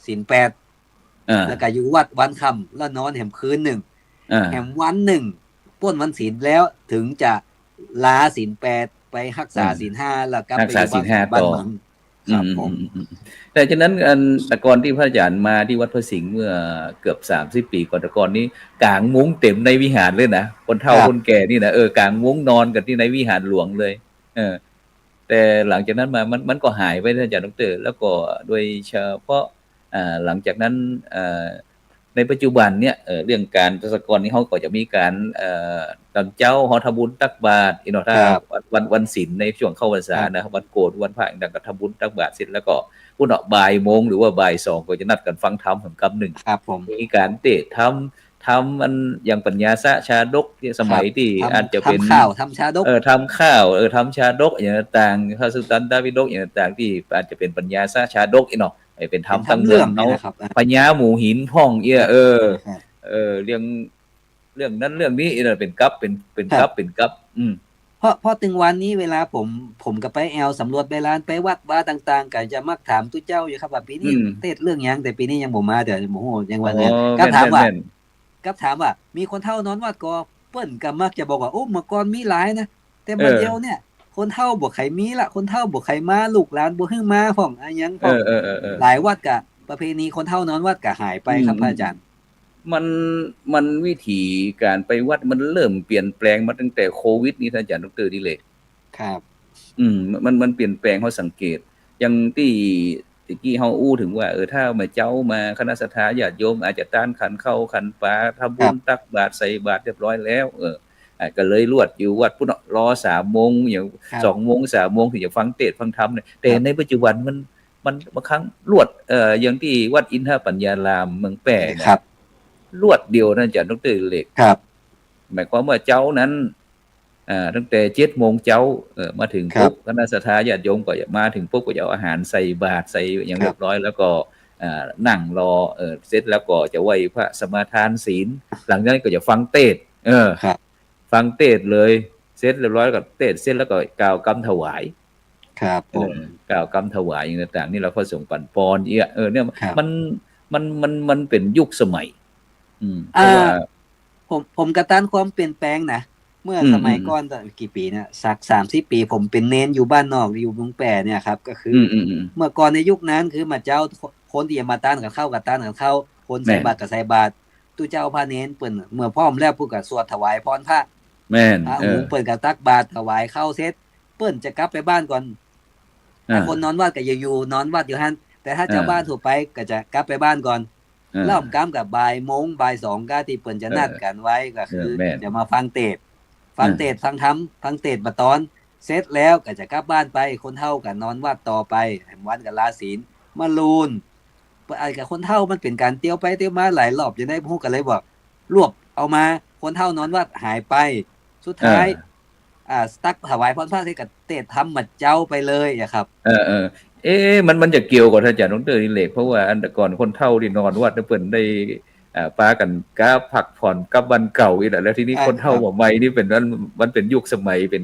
S3: ศีล8แล้วก็อยู่วัดวันค่ำแล้วนอนแหมคืนหนึ่งแหมวันหนึ่งป้นวันศีลแล้วถึงจะลาศีล8ไปรักษาศีล5แล้วก็ไปบ้านเมืองครับผม
S2: แต่ฉะนั้นแต่ก่อนที่พระอาจารย์มาที่วัดพระสิงห์เมื่อเกือบ30 ปีก่อนแต่ก่อนนี้กางมุ้งเต็มในวิหารเลยนะคนเฒ่าคนแก่นี่นะกางมุ้งนอนกันที่ในวิหารหลวงเลยแต่หลังจากนั้นมามันก็หายไปอาจารย์ดร.แล้วก็โดยเฉพาะหลังจากนั้นในปัจจุบันเนี่ยเรื่องการทศกรนี้เขาก็จะมีการตอนเจ้าฮอทบุญตักบาตรถ้าวันศีลในช่วงเข้าพรรษานะวันโกนวันพระดังกับทำบุญตักบาตรเสร็จแล้วก็พุ่นบ่ายโมงหรือว่าบ่าย2ก็จะนัดกันฟังธรรมกำหนึ่ง
S3: ครับผม
S2: มีการเตะทำมันอย่างปัญญาสะชาดกที่สมัยที่อาจจะเป็น
S3: ทำข้าวทำชาดก
S2: ทำข้าวทำชาดกอย่างต่างพระสุตตันดาวิดกอย่างต่างที่อาจจะเป็นปัญญาสะชาดกเป็นทำตั้งเรื่องเนาะปัญญาหมู่หินพ่องเเรื่องนั้นเรื่องนี้เป็นกัปเป็นกัป
S3: เพราะถึงวันนี้เวลาผมก็ไปแอลสำรวจไปร้านไปวัดบ้าต่างๆก็จะมักถามตุ้เจ้าอยู่ครับว่าปีนี้เทศเรื่องยังแต่ปีนี้ยังบ่มาเดี๋ยวโอ้โหยังวันนี้ก็ถามว่ามีคนเฒ่านอนวัดก็เปิ้นก็มักจะบอกว่าโอ้เมื่อก่อนมีหลายนะแต่มาเดียวเนี่ยคนเฒ่าบ่ใครมีละคนเฒ่าบ่ใครมาลูกหลานบ่ฮึมาพ่องอันยังพ่องหลายวัดก็ประเพณีคนเฒ่านอนวัดก็หายไปครับพระอาจารย์
S2: มันวิธีการไปวัดมันเริ่มเปลี่ยนแปลงมาตั้งแต่โควิดนี่ท่านอาจารย์ดร.ดิเลก
S3: ครับ
S2: มันเปลี่ยนแปลงเฮาสังเกตอย่างที่ตะกี้เฮาอู้ถึงว่าถ้ามาเจ้ามาคณะศรัทธาญาติโยมอาจจะต้านขันเข้าขันปลาทำบุญตักบาตรใส่บาตรเรียบร้อยแล้วก็เลยลวดอยู่วัดพุ่นรอ 3 โมงอย่าง2 โมง 3 โมงถึงจะฟังเทศน์ฟังธรรมเนี่ยแต่ในปัจจุบันมันบางครั้งลวดอย่างที่วัดอินทปัญญารามเมืองแปะ
S3: ครับ
S2: ลวดเดียวนั่นจะดร.ดิเลก
S3: ครับ
S2: หมายความว่าเจ้านั้นตั้งแต่ 7 โมงเจ้ามาถึงปุ๊บคณะศรัทธาญาติโยมก็มาถึงปุ๊บก็จะเอาอาหารใส่บาตรใส่อย่างเรียบร้อยแล้วก็นั่งรอเสร็จแล้วก็จะไหว้พระสมาทานศีลหลังจากนั้นก็จะฟังเทศน์ฟังเทศน์เลยเสร็จเรียบร้อยก็เทศน์เสร็จแล้วก็กล่าวกำถวาย
S3: ครับผม
S2: กล่าวกำถวายอย่างต่างๆนี่เราพระสงฆ์ปั่นปอนเนี่ยมันเป็นยุคสมัยเพราะว่า
S3: ผมกระต้านความเปลี่ยนแปลงนะเมื่อสมัยก่อนกี่ปีนะสัก 30 ปีผมเป็นเน้นอยู่บ้านนอกอยู่เมืองแปะเนี่ยครับก็คือเมื่อก่อนในยุคนั้นคือมาเจ้าคนที่มาต้านกับเข้าคนใส่บาตรกับใส่บาตรตู้เจ้าพระเน้นเปิ้นเมื่อพร้อมแล้วผู้ก็สวดถวายพรพระ
S2: แม่น
S3: เปิ้นก็ตักบาตรถวายเข้าเสร็จเปิ้นจะกลับไปบ้านก่อนคนนอนวัดก็อยู่นอนวัดอยู่หั่นแต่ถ้าเจ้าบ้านทั่วไปก็จะกลับไปบ้านก่อนเริ่มกำกับบ่ายโมงบ่าย2ก็ที่เปิ้นจะนัดกันไว้ก็คือจะมาฟังเทศน์ฟังธรรมฟังเทศน์มาตอนเสร็จแล้วก็จะกลับบ้านไปคนเฒ่าก็นอนวัดต่อไปวันก็ลาศีลมาลูนไอ้กับคนเฒ่ามันเป็นการเตี้ยวไปเตี้ยวมาหลายรอบจะได้พูดกันเลยบอกรวบเอามาคนเฒ่านอนวัดหายไปสุดท้ายตักถวายพรพระให้กับเทศน์ธรรมมาเจ้าไปเลยครับ
S2: มันจะเกี่ยวกับท่านอาจารย์ดร.ดิเลกเพราะว่าอันก่อนคนเฒ่าที่นอนวัดเพิ่นได้ปากันก้าพักผ่อนกับวันเก่าอีกแล้วทีนี้คนเฒ่าใหม่นี่เป็นมันเป็นยุคสมัยเป็น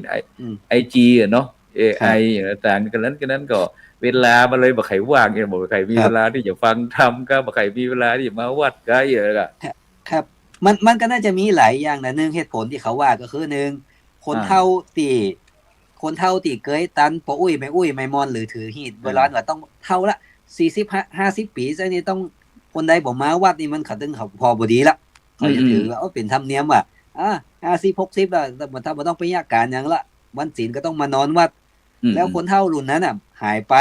S2: IG เนาะ AI อย่างต่างกันนั้นก็เวลามันเลยบ่ใครว่างบ่ใครมีเวลาที่จะฟังธรรมก็บ่ใครมีเวลาที่จะมาวัดก็
S3: ครับมันก็น่าจะมีหลายอย่างนะ1เหตุผลที่เขาว่าก็คือ1คนเฒ่าที่เกยตันปออุ้ยไม่อุ้ยไม่มอนหรือถือหีดเวลาว่าต้องเฒ่าละ40-50 ปีซะนี่ต้องคนใดบ่มาวัดนี่มันเขาถึงเขาพอบ่ดีละเขาจะถือว่าเป็นธรรมเนียมว่า50-60แล้วแต่บ่ต้องไปยากการหยังละวันศีลก็ต้องมานอนวัดแล้วคนเฒ่ารุ่นนั้นน่ะหายไป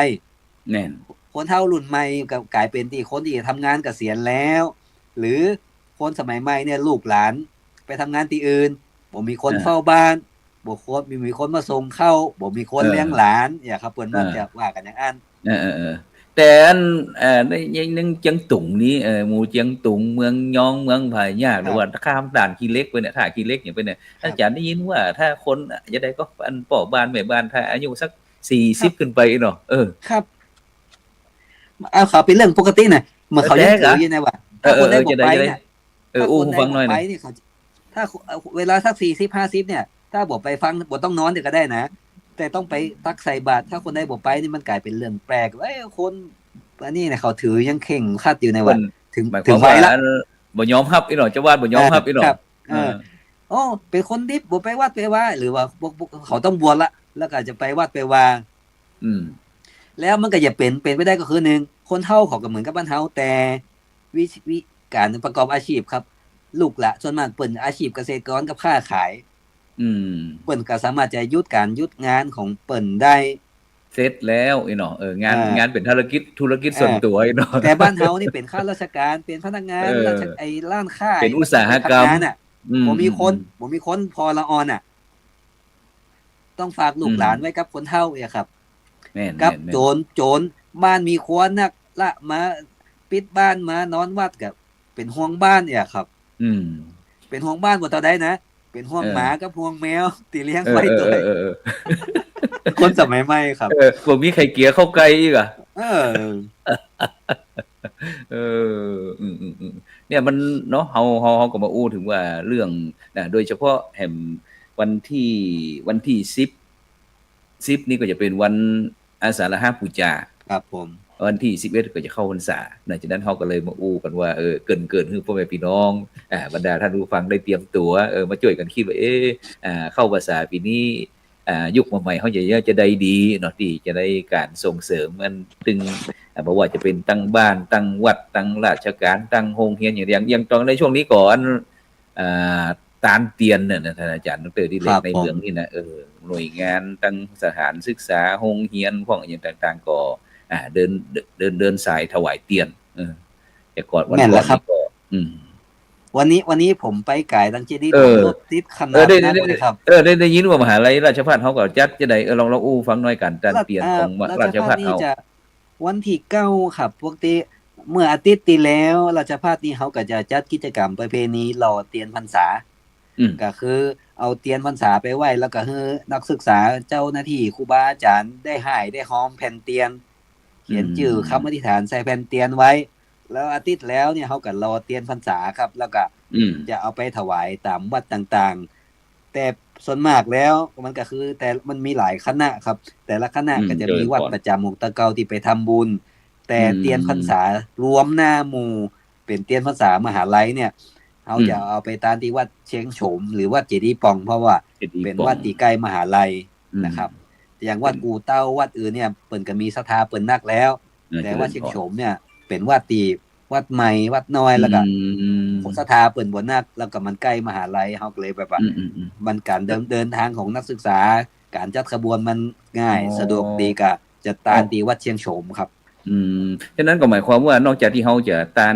S2: แน่น
S3: คนเฒ่ารุ่นใหม่ก็กลายเป็นที่คนที่ทำงานเกษียณแล้วหรือคนสมัยใหม่เนี่ยลูกหลานไปทำงานที่อื่นบ่มีคนเฝ้าบ้านบ่มีคนมาส่งเข้าบ่มีคนเลี้ยงหลานครับเพิ่นมันจะว่ากันอย่างนั้น
S2: แต่อันในยังเจียงตุงนี้หมู่เจียงตุงเมืองยองเมืองผายากหรือว่าข้ามด่านขี้เหล็กไปเนี่ยท่าขี้เหล็กอย่างไปเนี่ยอาจารย์ได้ยินว่าถ้าคนจะได้ก็อันป่อบ้านแม่บ้านถ้าอายุสัก40ขึ้นไปเนาะ
S3: ครับเอาเขาเป็นเรื่องปกตินะเมื่อเขายังถืออยู่นะว่าถ้าคนได้บอกไปเนี่ย
S2: อู้ฟังหน่อยนะ
S3: ถ้าเวลาสัก40-50เนี่ยถ้าบอกไปฟังบอกต้องนอนเดี๋ยวก็ได้นะแต่ต้องไปตักใส่บาตรถ้าคนได้บอกไปนี่มันกลายเป็นเรื่องแปลกว่าคนอันนี้เนี่ยเขาถือยังเข่งคัดอยู่ในวันถึงไว้ละ
S2: บ่ยอมรับอีหน่อยเจ้าวาดบ่ยอมรับอีหน่อย
S3: โอ้เป็นคนดิบบอกไปวัดไปว่าหรือว่าเขาต้องบวชละแล้วก็จะไปวัดไปว่าแล้วมันก็อย่าเป็นไปได้ก็คือหนึ่งคนเฒ่าเขาก็เหมือนกับบ้านเฮาแต่วิการประกอบอาชีพครับลูกละส่วนมากเปิ่นอาชีพเกษตรกรกับค้าขายเปิ่นก็สามารถจะยุดงานของเปิ่นได้
S2: เสร็จแล้วไอ้เนาะงานเป็นธุรกิจส่วนตัวไอ้เนาะ
S3: แต่บ้านเฮานี่เป็นข้าราชการเป็นพนักงานราชไอ้ร้านค้า
S2: เป็นอุตสาหกรรม
S3: น่ะบ่มีคนพอละออนน่ะต้องฝากลูกหลานไว้กับคนเฒ่าเนี่ยครับกับโจรบ้านมีครัวนักละมาปิดบ้านมานอนวัดกับเป็นห่วงบ้านเนี่ยครับเป็นห่วงบ้านบ่เท่าใดนะเป็นห่วงหมากับห่วงแมวตีเลี้ยงไว้ตัวคนสมัยใหม่ครับ
S2: บ่มีใครเกลียเข้าไกลอีกอ่ะเนี่ยมันเนาะเฮาก็มาอู้ถึงว่าเรื่องโดยเฉพาะแห่งวันที่10นี่ก็จะเป็นวันอาสาฬหบูชา
S3: ครับผม
S2: วันที่11ก็จะเข้าพรรษาหลังจากนั้นเฮาก็เลยมาอู้กันว่าเกินคือพ่อแม่พี่น้องบรรดาท่านผู้ฟังได้เตรียมตัวมาช่วยกันคิดว่าเข้าพรรษาปีนี้ยุคใหม่ๆเฮาจะได้ดีเนาะที่จะได้การส่งเสริมมันตึงบ่ว่าจะเป็นตั้งบ้านตั้งวัดตั้งราชการตั้งโรงเรียนอย่างตอนในช่วงนี้ก่อนตานเตียนเนี่ยท่านอาจารย์ดร.ดิเรกในเมืองนี่นะหน่วยงานตั้งสถานศึกษาโรงเรียนพวกอย่างต่างๆก็เดินสายถวายเตียนแต่ก่อนวันนี้ก็
S3: วันนี้ผมไปไก่ตั้งเจดีย์รถติดขนาดนั้นเลยครับ
S2: ได้ยินว่ามหาลัยราชภัฏเฮาก็จัดจะได้ลองอู้ฟังหน่อยกันการเตียนของราชภัฏเฮา
S3: วันที่9ครับปกติเมื่ออาทิตย์ที่แล้วราชภัฏนี่เฮาก็จะจัดกิจกรรมประเพณีหล่อเตียนพรรษาก็คือเอาเตียนพรรษาไปไว้แล้วก็ให้นักศึกษาเจ้าหน้าที่ครูบาอาจารย์ได้หายได้หอมแผ่นเตียนเขียนชื่อคำอธิษฐานใส่แผ่นเตียนไว้แล้วอาทิตย์แล้วเนี่ยเฮาก็รอเตียนพรรษาครับแล้วก็จะเอาไปถวายตามวัดต่างๆแต่ส่วนมากแล้วมันก็คือแต่มันมีหลายคณะครับแต่ละคณะก็จะมีวัดประจำของตะเกาที่ไปทำบุญแต่เตียนพรรษารวมหน้าหมู่เป็นเตียนพรรษามหาลัยเนี่ยเฮาจะเอาไปตามที่วัดเชียงโฉมหรือวัดเจดีย์ป่องเพราะว่าเป็นวัดที่ใกล้มหาลัยนะครับอย่างวัดกูเต้าวัดอื่นเนี่ยเปิ่นก็มีศรัทธาเปิ่นนักแล้วแต่ว่าเชียงโฉมเนี่ยเป็นวัดใหม่วัดน้อยแล้วก็ศรัทธาเปิ่นบ่นักแล้วก็มันใกล้มหาลัยเฮาก็เลยแบบว่ามันการเดินทางของนักศึกษาการจัดขบวนมันง่ายสะดวกดีก็จะตามที่วัดเชียงโฉมครับ
S2: ฉะนั้นก็หมายความว่านอกจากที่เฮาจะตาน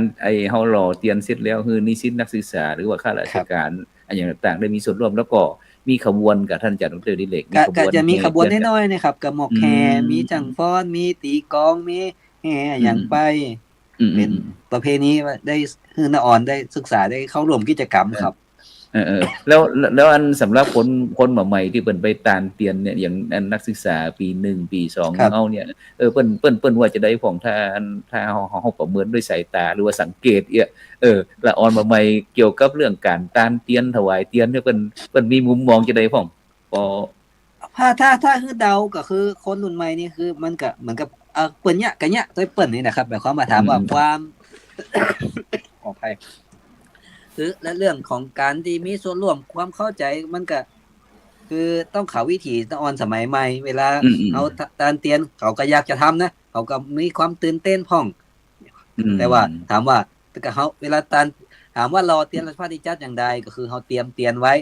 S2: เฮารอเตียนเสร็จแล้วคือนิสิตนักศึกษาหรือว่าข้าราชการอย่างต่างๆได้มีส่วนร่วมแล้วก็มีขบวนกับท่านอาจารย์ดร.ดิเรก
S3: ก็จะมีขบวนน้อยๆนะครับกับหมอกแห่มีจังฟ้อนมีตีกลองมีแห่อย่างไปเป็นประเพณีได้คือน้าอ่อนได้ศึกษาได้เข้าร่วมกิจกรรมครับ
S2: แล้วอันสำหรับคนใหม่ที่เปิ้นไปตานเตียนเนี่ยอย่างนักศึกษาปี1ปี2เฮาเนี่ยเปิ้นว่าจะได้ของถ้าเฮาประเมินด้วยสายตาหรือว่าสังเกตละอ่อนใหม่เกี่ยวกับเรื่องการตานเตียนถวายเตียนเนี่ยเปิ้นมีมุมมองจะได้ของพอ
S3: ถ้าคือเดาก็คือคนรุ่นใหม่นี่คือมันก็เหมือนกับเปิ้นเนี่ยก็เนี่ยตัวเปิ้นนี่นะครับหมายความว่าถามว่าความขออภัยคือและเรื่องของการที่มีส่วนร่วมความเข้าใจมันก็คือต้องเขาวิถีตอนสมัยใหม่เวลาเอาตานเตียนเขาก็อยากจะทำนะเขาก็มีความตื่นเต้นพ่องแต่ว่าถามว่าแต่เขาเวลาตานถามว่ารอเตียนราชภัฏจัดอย่างใดก็คือเขาเตรียมเตียนไว้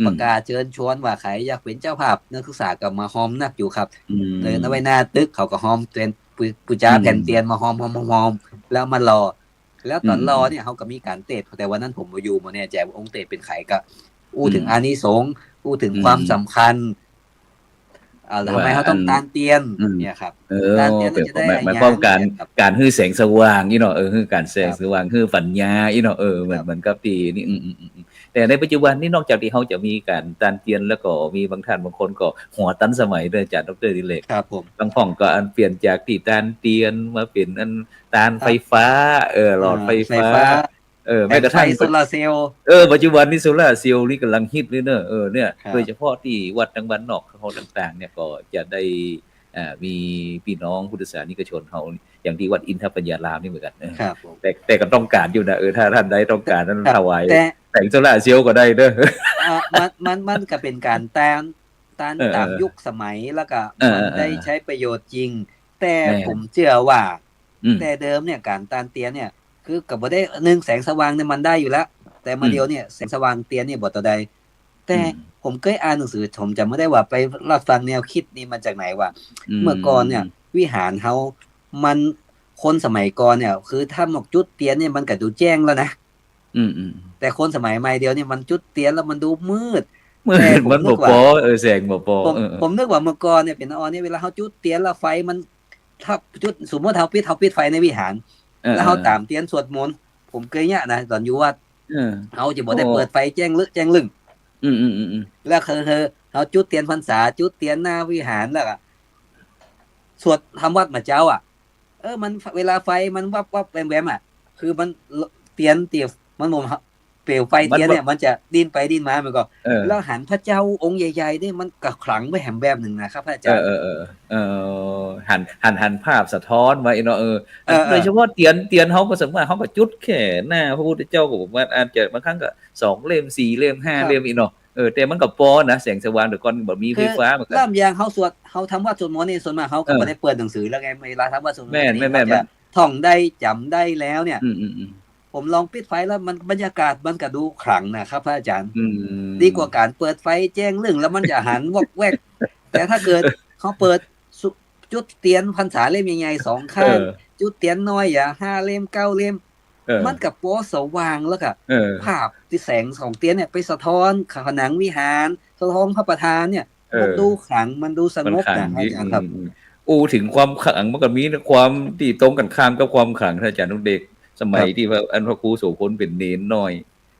S3: ประกาศเชิญชวนว่าใครอยากเป็นเจ้าภาพนักศึกษาก็มาหอมนักอยู่ครับเลยเอาไว้หน้าตึกเขาก็หอมเตียนปูจาแผ่นเตียนมาหอมแล้วมารอแล้วตอนรอเนี่ยเขาก็มีการเทศแต่วันนั้นผมมาอยู่มาเนี่ยแจกองค์เทศเป็นไขก็อู้ถึงอานิสงส์อู้ถึงความสำคัญ ทำไมเขาต้องตานเตียน
S2: อืม
S3: เนี่ยครับ
S2: เอ
S3: ตานเตียน
S2: เป็น
S3: จะได้
S2: หมายความการ
S3: เนี่ยครับ
S2: การฮื้อแสงสว่างนี่เนาะฮื้อการแสง
S3: ครับ
S2: สว่างฮื้อปัญญาอีเนาะเหมือน
S3: ครับ
S2: เหมือนกับที่นี่แต่ในปัจจุบันนี่นอกจากที่เขาจะมีการตานเตียนแล้วก็มีบางท่านบางคนก็หัวตันสมัยด้วยอาจารย์ดรดิเลก
S3: ครับผม
S2: บางห้องก็อันเปลี่ยนจากที่ตานเตียนมาเป็นอันตานไฟฟ้าหลอดไฟฟ้าแม้กระทั่ง
S3: โซลาร์เซลล์
S2: ปัจจุบันนี้โซล่าร์เซลล์นี่กำลังฮิตเลยเนอะเนี่ย
S3: ครับ
S2: โดยเฉพาะที่วัดทางบ้านนอกเขาต่างๆเนี่ยก็จะได้มีพี่น้องพุทธศาสนิกชนเขาอย่างที่วัดอินทปัญญารามนี่เหมือนกัน
S3: ครับผม
S2: แต่ก็ต้องการอยู่นะถ้าท่านใดต้องการนั้น
S3: ครับ
S2: ถวาย
S3: แต่
S2: แต่งโซล่าร์เซลล์ก็ได้เด้อ
S3: มันก็เป็นการตาม
S2: เออ
S3: ตามยุคสมัยแล้วก็
S2: เออ
S3: มัน
S2: เออ
S3: ได้ใช้ประโยชน์จริง แต่
S2: แม่
S3: ผมเชื่อว่า
S2: อืม
S3: แต่เดิมเนี่ยการตานเตียนเนี่ย คือกับบ่ได้หนึ่งแสงสว่างเนี่ยมันได้อยู่แล้ว แต่มาเดียวเนี่ยแสงสว่างเตียนเนี่ยบ่ต่อใด แต่ผมเคยอ่านหนังสือผมจำไม่ได้ว่าไปรับฟังแนวคิดนี้มาจากไหนว่า เมื่อก่อนเนี่ย วิหารเขามันคนสมัยก่อนเนี่ย คือถ้าหมกจุดเตียนเนี่ยมันก็ดูแจ้งแล้วนะ
S2: อืม
S3: แต่คนสมัยใหม่เดียวเนี่ยมันจุดเตียนแล้วมันดูมืด
S2: เหมือน
S3: แต่ผม
S2: มัน
S3: นึ
S2: บ่
S3: กว่า
S2: พอแสงบ่พอ
S3: ผมนึกว่าเมื่อก่อนเนี่ยเป็นออนเนี่ยเวลาเขาจุดเตียนแล้วไฟมันถ้าจุดสมมติเขาปิดไฟในวิหาร แล้วเขาตามเตียนสวดมนต์ผมเคยเนี่ยนะตอนอยู่วัดเขาจะบอกได้เปิดไฟแจ้งลึก
S2: อืม
S3: แล้วคือเขาจุดเตียนพรรษาจุดเตียนหน้าวิหารแล้วก็สวดทำวัดมาเจ้ามันเวลาไฟมันวับแวมคือมันเตียนมันบ่เปลวไฟเตียนเนี่ยมันจะดิ้นไปดิ้นมามันก็แล้วหันพระเจ้าองค์ใหญ่ๆเนี่ยมันก็ขลังไปแหมแบบหนึ่งนะครับพระอาจารย์
S2: หันภาพสะท้อนไว้เนาะโดยเฉพาะเตียนเขาก็สมมติเขาก็จุดแค่หน้าพระพุทธเจ้าก็บอกว่าอาจจะบางครั้งก็2 เล่ม 4 เล่ม 5 เล่มอีกเนาะแต่มันก็พอนะแสงสว่างแต่ก่อนบ่มีไฟฟ้าเหมือนกัน
S3: ล่ามยางเขาทำวัดสวดมนต์นี่ส่วนมากเขาก็ไม่ได้เปิดหนังสือแล้วไงเวลาทำวัดสวดมนต์
S2: แม่น
S3: จะท่องได้จำได้แล้วเนี่ย
S2: อืม
S3: ผมลองปิดไฟแล้วมันบรรยากาศมันก็ดูขลังนะครับพระอาจารย์
S2: ม
S3: ดีกว่าการเปิดไฟแจ้งเรื่องแล้วมันจะหันวอกแวก แต่ถ้าเกิดเขาเปิดจุดเตียนพรรษาเล่มใหญ่ๆ2 ข้างจุดเตียนน้อย5 เล่ม 9 เล่มมันกับโป๊สว่างแล้วก็ภาพที่แสงของเตียนเนี่ยไปสะท้อนผนังวิหารสะท้อนพระประธานเนี่ยมันดูขลังมันดูสงบนะอาจารย์ครับ
S2: ถึงความขลังมันก็มีความที่ตรงกันข้ามกับความขลังท่านอาจารย์นุเด็กสมัยที่ว่าอันพระครูโสพลเป็นเนนน้อย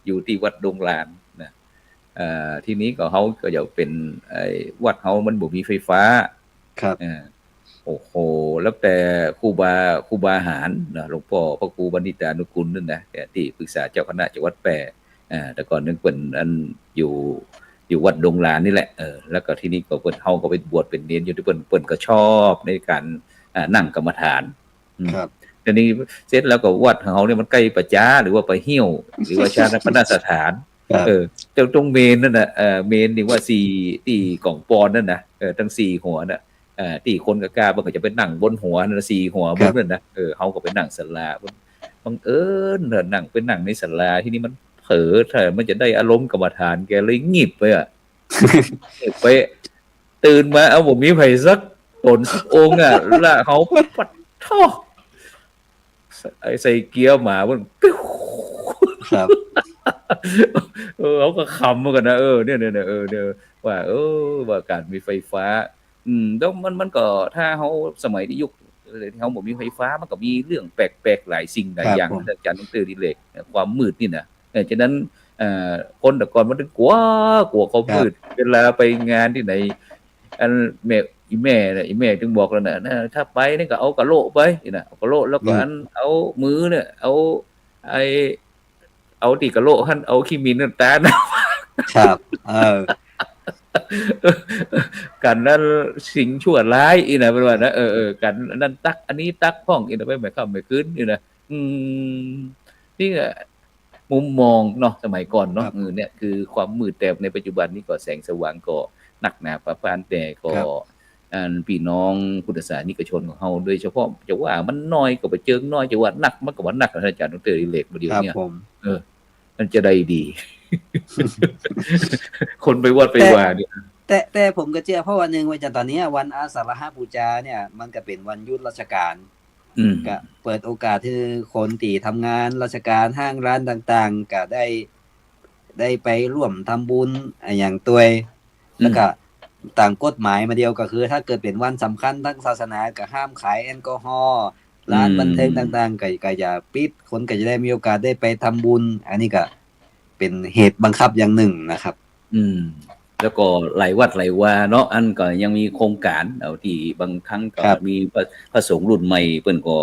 S2: อยู่ที่วัดดงลานนะทีนี้ก็เขาก็จะเป็นวัดเขามันบ่มีไฟฟ้า
S3: ครับ
S2: โอ้โหแล้วแต่ครูบาหารนะหลวงพ่อพระครูบัณฑิตานุกูลนั่นนะที่ปรึกษาเจ้าคณะจังหวัดแปรแต่ก่อนนึงเป็นอันอยู่วัดดงลานนี่แหละแล้วก็ที่นี่ก็เพิ่นเฮาก็ไปบวชเป็นเนนอยู่ที่เพิ่นก็ชอบในการนั่งกรรมฐาน
S3: ครับ
S2: ทีนี้เสร็จแล้วก็วัดของเขาเนี่ยมันใกล้ประจ้าหรือว่าไปเหี่ยวหรือว่าชาติพระสถานเจ้าตรงเมนนั่นน่ะเมนนี่ว่า4ที่กล่องปอนนั่นนะทั้ง4หัวน่ะที่คนกล้ามันก็จะไปนั่งบนหัวนั่น4หัวบนนั่นนะเฮาก็ไปนั่งศาลาบังเอิญนั่งไปนั่งในศาลาที่นี่มันเผลอถ้ามันจะได้อารมณ์กรรมฐานแกเลยงีบไปไปตื่นมาเอาบ่มีไผสักตนสักองค์แล้วเขาปัดท่อใส่เกียร์หมามันปิ้ว
S3: ครับ
S2: เขาก็ขำเหมือนกันนะเนี่ยว่าว่าการมีไฟฟ้าแล้วมันก็ถ้าเขาสมัยที่ยุคเขาบอกมีไฟฟ้ามันก็มีเรื่องแปลกๆหลายสิ่งหลายอย่างอาจารย์ดรดิเลกความมืดนี่นะฉะนั้นคนแต่ก่อนมันกลัวเขามืดเวลาไปงานที่ไหนอันอีแม่จึงบอกแล้วนะถ้าไปนี่ก็เอากะโหลกไปนะเอากะโหลกแล้วก็อันเอามือเนี่ยเอาตีกะโหลกหั่นเอาขี้มินตานะครับกันนั้นสิ่งชั่วร้ายอีนะเป็นว่านะกันนั้นตักอันนี้ตักพ้องอีนะไปไม่เข้าไม่ขึ้นนี่นะนี่มุมมองเนาะสมัยก่อนเนาะเนี่ยคือความมืดแต่ในปัจจุบันนี้ก็แสงสว่างก็หนักหนาประพานแต่ก็พี่น้องพุทธศาสนิกชนของเฮาโดยเฉพาะจะว่ามันน้อยก็ไปเจิงน้อยจะว่าหนักมันก็ว่าหนักอาจารย์ดรดิเลกมาเดียวเนี่ยมันจะได้ดี คนไปวัดไปว่าเนี่ย
S3: แต่ผมก็เชื่อเพราะวันนึงว่าจะตอนนี้วันอาสาฬหบูชาเนี่ยมันก็เป็นวันหยุดราชการก็เปิดโอกาสให้คนที่ทำงานราชการห้างร้านต่างๆก็ได้ไปร่วมทำบุญอย่างตัวแล้วก็ ต่างกฎหมายมาเดียวก็คือ ถ้าเกิดเป็นวันสำคัญทางศาสนาก็ห้ามขายแอลกอฮอล์ร้านบันเทิงต่างๆก็จะปิดคนก็จะได้มีโอกาสได้ไปทำบุญ อันนี้ก็เป็นเหตุบังคับอย่างหนึ่งนะครับ
S2: แล้วก็หลายวัดหลายวาเนาะอันก็ยังมีโครงการเอาที่บางครั้งก็มีพระสงฆ์รุ่นใหม่เปิ้นก็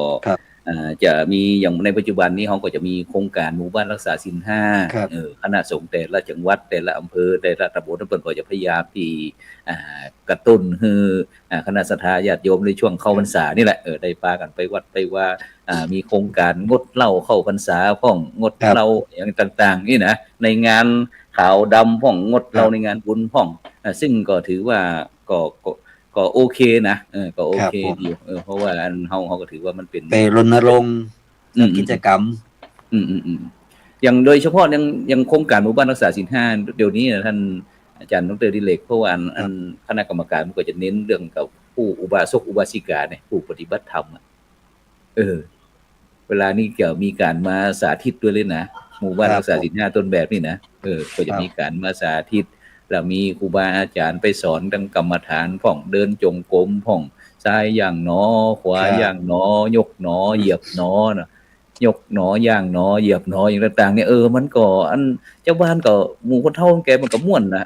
S2: จะมีอย่างในปัจจุบันนี้เขาก็จะมีโครงการหมู่บ้านรักษาศีล5คณะสงฆ์แต่ละจังหวัดแต่ละอำเภอแต่ละตำบลเปิ้นก็จะพยายามที่กระตุ้นให้คณะศรัทธาญาติโยมในช่วงเข้าพรรษานี่แหละได้พากันไปวัดไปว่ามีโครงการงดเหล้าเข้าพรรษาพ้องงดเหล้าอย่างต่างๆนี่นะในงานขาวดำพ้องงดเหล้าในงานบุญพ้องซึ่งก็ถือว่าก็โอเคนะก็โอเคดีเพราะว่าเขาก็ถือว่ามันเป็น
S3: ไปรณรงค์กิจกรรม
S2: อย่างโดยเฉพาะยังโครงการหมู่บ้านรักษาศีล5เดี๋ยวนี้นะท่านอาจารย์ดร.ดิเรกเพราะว่าอันคณะกรรมการมันก็จะเน้นเรื่องกับผู้อุบาสกอุบาสิกาเนี่ยผู้ปฏิบัติธรรมเวลานี้ก็มีการมาสาธิตด้วยเลยนะหมู่บ้านรักษาศีล5ต้นแบบนี่นะก็จะมีการมาสาธิตแล้วมีครูบาอาจารย์ไปสอนดังกรรมฐานพ่องเดินจงกรมพ่องซ้ายย่างหนอขวาย่างหนอยกหนอเหยียบหนอนะยกหนอย่างหนอเหยียบหนออย่างต่างๆเนี่ยมันก็อันเจ้าบ้านก็หมู่คนเฒ่าแกมันก็ม่วนนะ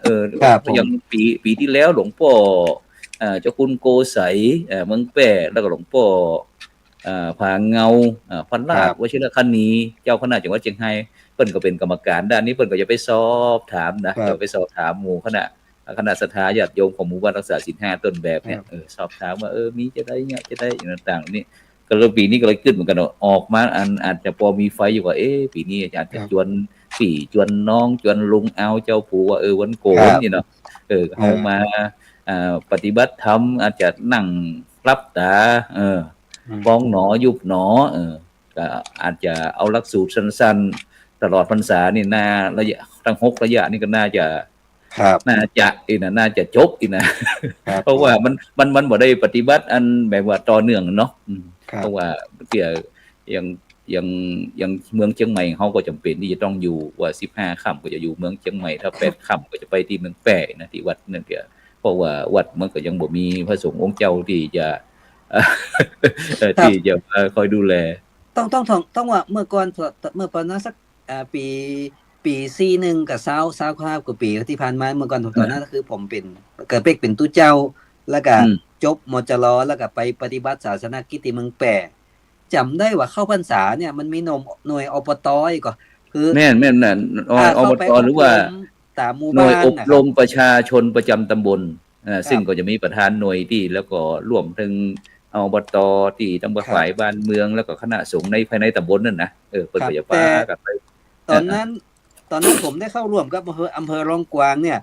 S2: อย่างปีที่แล้วหลวงพ่อเจ้าคุณโกไสเมืองแปะแล้วก็หลวงพ่อผาเงาพันลาภวชิรคณีเจ้าคณะจังหวัดเชียงรายเพิ่นก็เป็นกรรมการด้านนี้เพิ่นก็จะไปสอบถามนะจะไปสอบถามหมู่คณะศรัทธาญาติโยมของหมู่บ้านรักษาศีล5ต้นแบบเนี่ยสอบถามว่ามีจะได้เนี่ยจะได้อย่างต่างๆนี่ก็เลยปีนี้ก็เลยขึ้นเหมือนกันออกมาอาจจะพอมีไฟอยู่ว่าปีนี้อาจจะจวนน้องจวนลุงเอาเจ้าปู่ว่าวันโกนนี่เนาะเอามาปฏิบัติธรรมอาจจะนั่งรับตาฟ้องหนอยุบหนอก็อาจจะเอาหลักสูตรสั้นๆตลอดพรรษานี่น่าระยะทั้ง6ระยะนี่ก็น่าจะน่าจะจบอีกนะเพราะว่ามันบ่ได้ปฏิบัติอันแบบว่าต่อเนื่องเนาะเพราะว่าเกี่ยอย่างเมืองเชียงใหม่เขาก็จำเป็นที่จะต้องอยู่ว่า15ค่ำก็จะอยู่เมืองเชียงใหม่ถ้า8ค่ำก็จะไปที่เมืองแปะนะที่วัดนั่นเกี่ยเพราะว่าวัดมันก็ยังบ่มีพระสงฆ์องค์เจ้าที่จะคอยดูแล
S3: ต้องว่าเมื่อก่อนประมาณสักปี41กับ20กว่าปีที่ผ่านมาเมื่อก่อนตอนนั้นก็คือผมเกิดเป็นตู้เจ้าแล้วก็จบมจรแล้วก็ไปปฏิบัติศาสนกิจที่เมืองแปะจำได้ว่าเข้าพรรษาเนี่ยมันมีหน่วยอบต.ก็คือ
S2: แม่นน่ะอบต.หรือว่า
S3: ตามหมู่
S2: บ้านหน่วยอบรมประชาชนประจำตำบลซึ่งก็จะมีประธานหน่วยที่แล้วก็ร่วมถึงอบต.ที่ตำบลฝ่ายบ้านเมืองแล้วก็คณะสงฆ์ในภายในตำบลนั่นนะเพิ่นก็จะพากันไป
S3: ตอนนั้นผมได้เข้าร่วมกับอำเภอรองกวางเนี่ย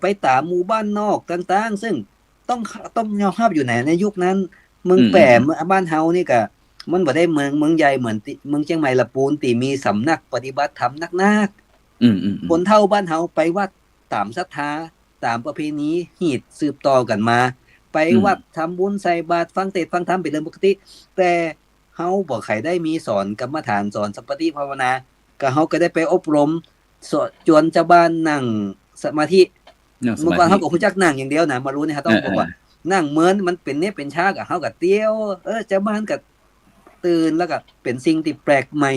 S3: ไปตามหมู่บ้านนอกต่างๆซึ่งต้องยอมรับอยู่ในยุคนั้นเมืองแปะบ้านเฮานี่ก็มันบ่ได้เมืองใหญ่เหมือนเมืองเชียงใหม่ละปูนที่มีสำนักปฏิบัติธรรมนักๆคนเฒ่าบ้านเฮาไปวัดตามศรัทธาตามประเพณีฮีตสืบต่อกันมาไปวัดทำบุญใส่บาตรฟังเทศน์ฟังธรรมเป็นเรื่องปกติแต่เฮาบ่ใครได้มีสอนกรรมฐานสอนสัมปติภาวนาก็เฮาก็ได้ไปอบรมจวนชาวบ้านนั่งสมาธิเมื่อก่อนเฮาก็รู้จักนั่งอย่างเดียวนะมารู้นี่ฮะต้องบอกว่านั่งเหมือนมันเป็นเนี่ยเป็นชาก็เฮาก็เตี้ยวชาวบ้านก็ตื่นแล้วก็เป็นสิ่งที่แปลกใหม่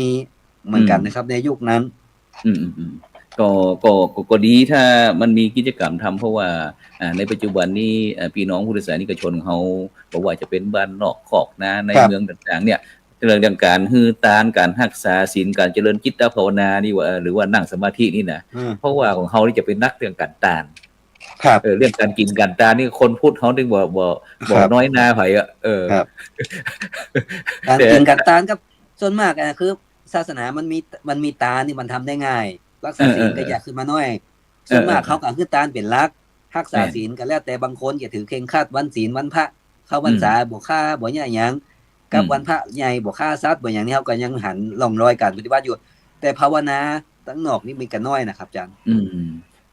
S3: เหมือนกันนะครับในยุคนั้น
S2: ก็ดีถ้ามันมีกิจกรรมทำเพราะว่าในปัจจุบันนี้พี่น้องพุทธศาสนิกชนเขาบอกว่าจะเป็นบ้านนอกคอกนาในเมืองต่างๆเนี่ยเรื่องการฮือตานการรักษาศีลการเจริญจิตภาวนานี่ว่าหรือว่านั่งสมาธินี่นะเพราะว่าของเขานี่จะเป็นนักเรื่องการตานเรื่องการกินการตานนี่คนพูดเขาถึงบ่น้อยหน้าไผ
S3: การกินการตานกับส่วนมากคือศาสนามันมีตานี่มันทำได้ง่ายรักษาศีลก็อยากขึ้นมาน้อยส่วนมากเขาก็คือตานเป็นหลักรักษาศีลก็แล้วแต่บางคนจะถือเคร่งครัดวันศีลวันพระเข้าพรรษาบ่ฆ่าบ่หยังกับวันพระใหญ่บ่ฆ่าสัตว์บ่อย่างนี้เฮาก็ยังหันล่องรอยการปฏิบัติอยู่แต่ภาวนาตั้งนอกนี่มีกันน้อยนะครับอาจารย์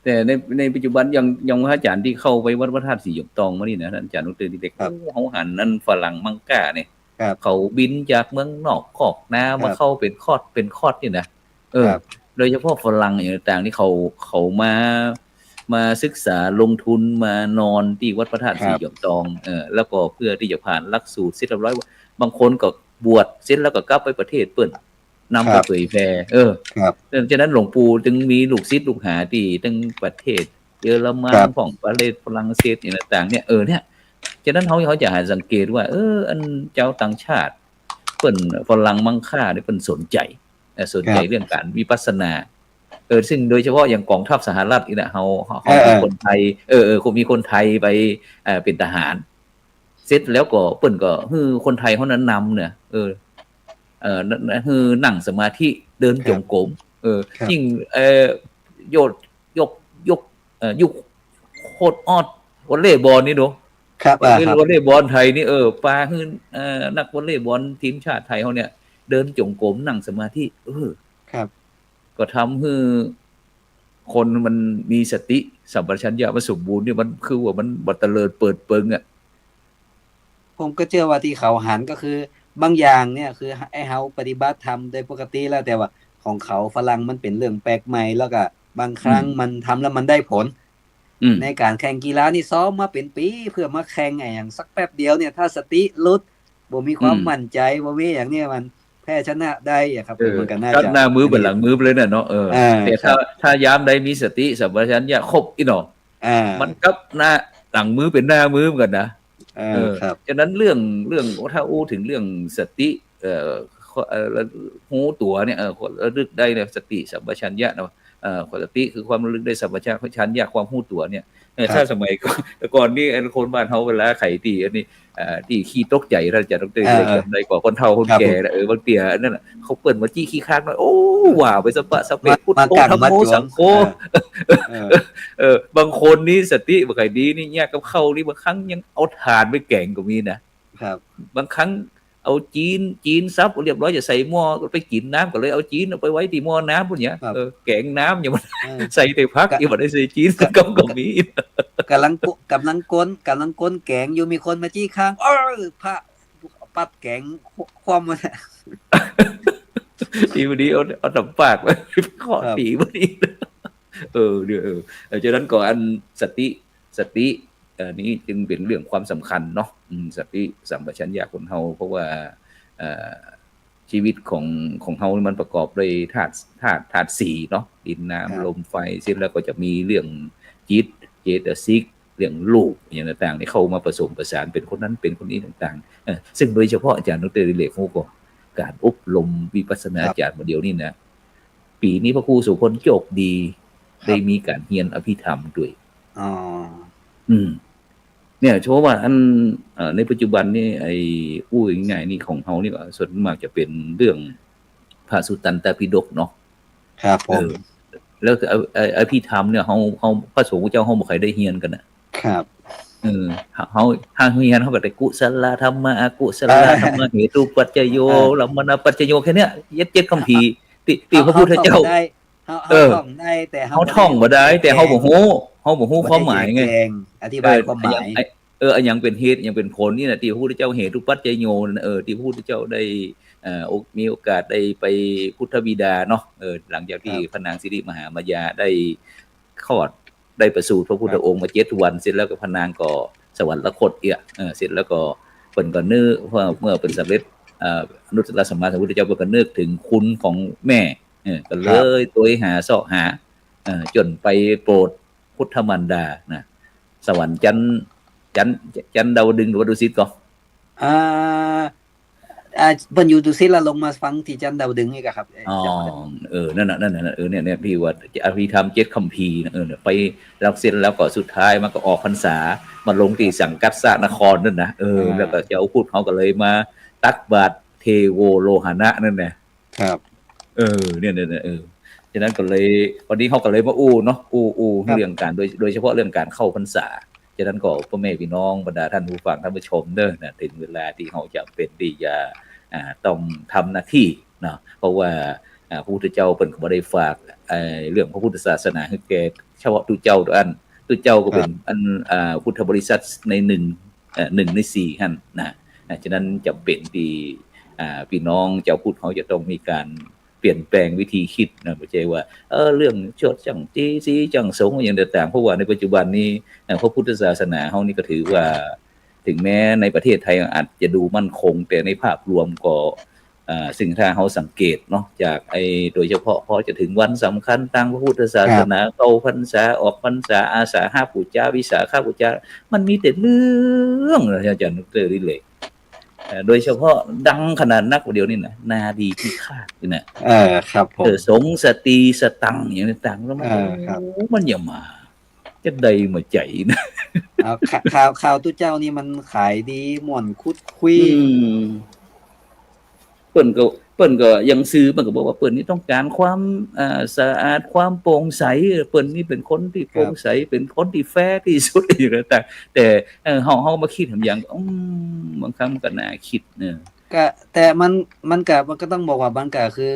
S2: แต่ในปัจจุบันยังพระอาจารย์ที่เข้าไปวัดพระธาตุสีหยกตองมานี่นะอาจารย์ดร.ดิเรกเขาหันนั่นฝรั่งมังกาเนี่ยเขาบินจากเมืองนอกคอกนามาเข้าเป็นคอดนี่นะโดยเฉพาะฝรั่งอย่างต่างๆที่เขามา มาศึกษาลงทุนมานอนที่วัดพระธาตุ
S3: ครั
S2: สี
S3: บ
S2: หยกทองแล้วก็เพื่อที่จะผ่านหลักสูตรเสร็จเรียบร้อยบางคนก็บวชเสร็จแล้วก็กลับไปประเทศเปิ้นนำไปเผยแพร่
S3: ครับ
S2: ฉะนั้นหลวงปู่จึงมีลูกศิษย์ลูกหาที่ทั้งประเทศเยอรมั
S3: คน รับ
S2: ของประเทศฝรั่งเศสอย่างต่างๆเนี่ยเนี่ยฉะนั้นเขาจะหาสังเกตว่าอันเจ้าต่างชาติเปิ้นฝรั่งมั่งค่าเนี่ยเปิ้นสนใจเรื่องการวิปัสสนาซึ่งโดยเฉพาะอย่างกองทัพสหรัฐนี่นะเขามีคนไทยคงมีคนไทยไปเป็นทหารเสร็จแล้วก็เปิ้นก็คือคนไทยเขานั้นนำเนี่ยคือนั่งสมาธิเดินจงกรมยิ่งโยกยุคโคตรออดวอลเลย์บอลนี่ดู
S3: ครับ
S2: วอลเลย์บอลไทยนี่ปลาคือนักวอลเลย์บอลทีมชาติไทยเขาเนี่ยเดินจงกรมนั่งสมาธิ
S3: ครับ
S2: ก็ทำให้คนมันมีสติสัมปชัญญะมันสมบูรณ์เนี่ยมันคือว่ามันบัดเตลิดเปิดเปิง
S3: ผมก็เชื่อว่าที่เขาหันก็คือบางอย่างเนี่ยคือไอ้เฮาปฏิบัติธรรมโดยปกติแล้วแต่ว่าของเขาฝรั่งมันเป็นเรื่องแปลกใหม่แล้วก็บางครั้งมันทำแล้วมันได้ผลในการแข่งกีฬานี่ซ้อมมาเป็นปีเพื่อมาแข่งอย่างสักแป๊บเดียวเนี่ยถ้าสติหลุดบ่มีความมั่นใจบ่มีอย่างเนี้ยมันแพ้ชนะได้ครับมันก็น่าจะ
S2: หน้ามือเป็นหลังมือเลยน่ะเนาะแต่ถ้ายามใดมีสติสัมปชัญญะครบอีเนาะมันกับหน้าหลังมือเป็นหน้ามือเหมือนกันนะครับฉะนั้นเรื่องถ้าอู้ถึงเรื่องสติหูตัวเนี่ยระลึกได้ในสติสัมปชัญญะเนาะสติคือความระลึกได้สัมปชัญญะความหูตัวเนี่ยถ้าสมัยก่อนนี่คนบ้านเฮาเวลาไขตีอันนี้ที่ขี้ตกใจเราจะต้องเตือนได้กว่าคนเฒ่าคนแก่บางเตี่ยนั่นน่ะเขาเปิ้นมาจี้ขี้คากหน่อยโอ้ว่าไปสปะสเปพุทโธธัมโมสังโฆบางคนนี่สติบ่ค่อยดีนี่แยกกับเข้านี่บางครั้งยังเอาถ่านไปแกงก็มีนะครับบางครั้งเอาจีนซับเรียบร้อยจะใส่หม้อไปกินน้ำก็เลยเอาจีนไปไว้ที่หม้อน้ำพวกเนี้ยแกงน้ำอย่างมันใส่แต่พักยังบ่ได้ใส่จีนก็มี
S3: กำลังก้นแกงอยู่มีคนมาจี้ข้างพระปัดแกงความมัน
S2: ทีวันนี้เอาตำปากไว้ข้อตีวันนี้ฉะนั้นก็อันสตินี้จึงเป็นเรื่องความสำคัญเนาะสติสัมปชัญญะคนเฮาเพราะว่าชีวิตของเฮามันประกอบด้วยธาตุสี่เนาะดินน้ำลมไฟเสร็จแล้วก็จะมีเรื่องจิตเจตสิกเรื่องรูปอย่างต่างๆที่เข้ามาผสมประสานเป็นคนนั้นเป็นคนนี้ต่างๆซึ่งโดยเฉพาะอาจารย์ดร.ดิเรกโฮก็การอบรมวิปัสสนาอาจารย์มาเดียวนี่นะปีนี้พระครูสุพลโชคดีได้มีการเรียนอภิธรรมด้วยเนี่ยโชว์ว่าอันในปัจจุบันนี่ไอ้อู้ง่ายๆนี่ของเฮานี่ก็ส่วนมากจะเป็นเรื่องพระสุตตันตปิฎกเนาะ
S3: ครับผม
S2: แล้วอภิธรรมเนี่ยเฮาพระสงฆ์เจ้าเฮาบ่ค่อยได้เรียนกัน
S3: ครับ
S2: เฮาทางเรียนเฮาก็ได้กุศลธรรมะอกุศลธรรมะเหตุปัจจโยลัมมนะปัจจโยแค่เนี้ยเจ็ดคัมภีร์ที่พระพุทธเจ้า
S3: ท่องได้แต่
S2: เฮาท่องบ่ได้แต่เฮาบ่ฮู้ความหมายไง
S3: อธิบายความหมาย
S2: อันยังเป็นเหตุยังเป็นผลนี่น่ะที่พระพุทธเจ้าเหตุปัจจโยที่พระพุทธเจ้าได้มีโอกาสได้ไปพุทธบิดาเนาะหลังจากที่พระนางสิริมหามายาได้คลอดได้ประสูติพระพุทธองค์มา7วันเสร็จแล้วก็พระนางก็สวรรคตเสร็จแล้วก็เพิ่นก็นึกว่าเมื่อเป็นสำเร็จอนุตตรสัมมาสัมพุทธเจ้าเพิ่นก็นึกถึงคุณของแม่ก็เลยตัวหาเสาะหาจนไปโปรดพุทธมารดานะสวรรค์จันดาวดึงหรือว่าดุสิตก็
S3: เพิ่นอยู่ดุสิตแล้วลงมาฟังที่จันดาวดึงนี่ก็ครับ
S2: นั่นน่ะเนี่ยพี่ว่าอภิธรรม7คัมภีร์ไปรับเสร็จแล้วก็สุดท้ายมันก็ออกพรรษามาลงที่สังกัสสนครนั่นนะแล้วก็เจ้าพูดเขาก็เลยมาตักบาตรเทโวโลหณะนั่น
S3: นะครับ
S2: เนี่ยฉะนั้นก็เลยวันนี้เขาก็เลยมาเนาะเรื่องการโดยเฉพาะเรื่องการเข้าพรรษาฉะนั้นก็พ่อแม่พี่น้องบรรดาท่านผู้ฟังท่านผู้ชมนะถึงเวลาที่เขาจะเป็นที่จะต้องทำหน้าที่เนาะเพราะว่าพระพุทธเจ้าเป็นบ่ได้ฝากเรื่องพระพุทธศาสนาให้แก่เฉพาะตุเจ้าตัวอันตุเจ้าก็เป็นอันพุทธบริษัทใน1ใน4หั่นนะฉะนั้นจำเป็นที่พี่น้องเจ้าพุทธเขาจะต้องมีการ ปลี่ยนแปลงวิธีคิดนะไม่ใช่ว่าเรื่องชดจังจี้ซีจังสงอย่างต่างๆเพราะว่าในปัจจุบันนี้พระพุทธศาสนาเฮานี่ก็ถือว่าถึงแม้ในประเทศไทยอาจจะดูมั่นคงแต่ในภาพรวมก็สิ่งที่เฮาสังเกตเนาะจากโดยเฉพาะพอจะถึงวันสำคัญทางพระพุทธศาสนาเข้าพรรษาออกพรรษาอาสาฬหปูชาวิสาขบูชามันมีแต่เรื่องอาจารย์ดร.ดิเลกโดยเฉพาะดังขนาดนักเดียวนี่นะนาดีพิฆาตนี่นะครับผมสงสตีสตังอย่างต่างๆแล้วมันอย่ามาจะใดมาใจนะ
S3: ข่าวตู้เจ้านี่มันขายดีม่วนคุดคุย
S2: เปิ้นก็ยังซื้อมันก็บอกว่าเปิ้นนี่ต้องการความสะอาดความโปร่งใสเปิ้นนี่เป็นคนที่โปร่งใสเป็นคนที่แฟร์ที่สุดอย่างต่างๆแต่เฮามาคิดทำอย่างบางครั้งมันก็น่าคิด
S3: ก็แต่มันก็ต้องบอกว่ามันก็คือ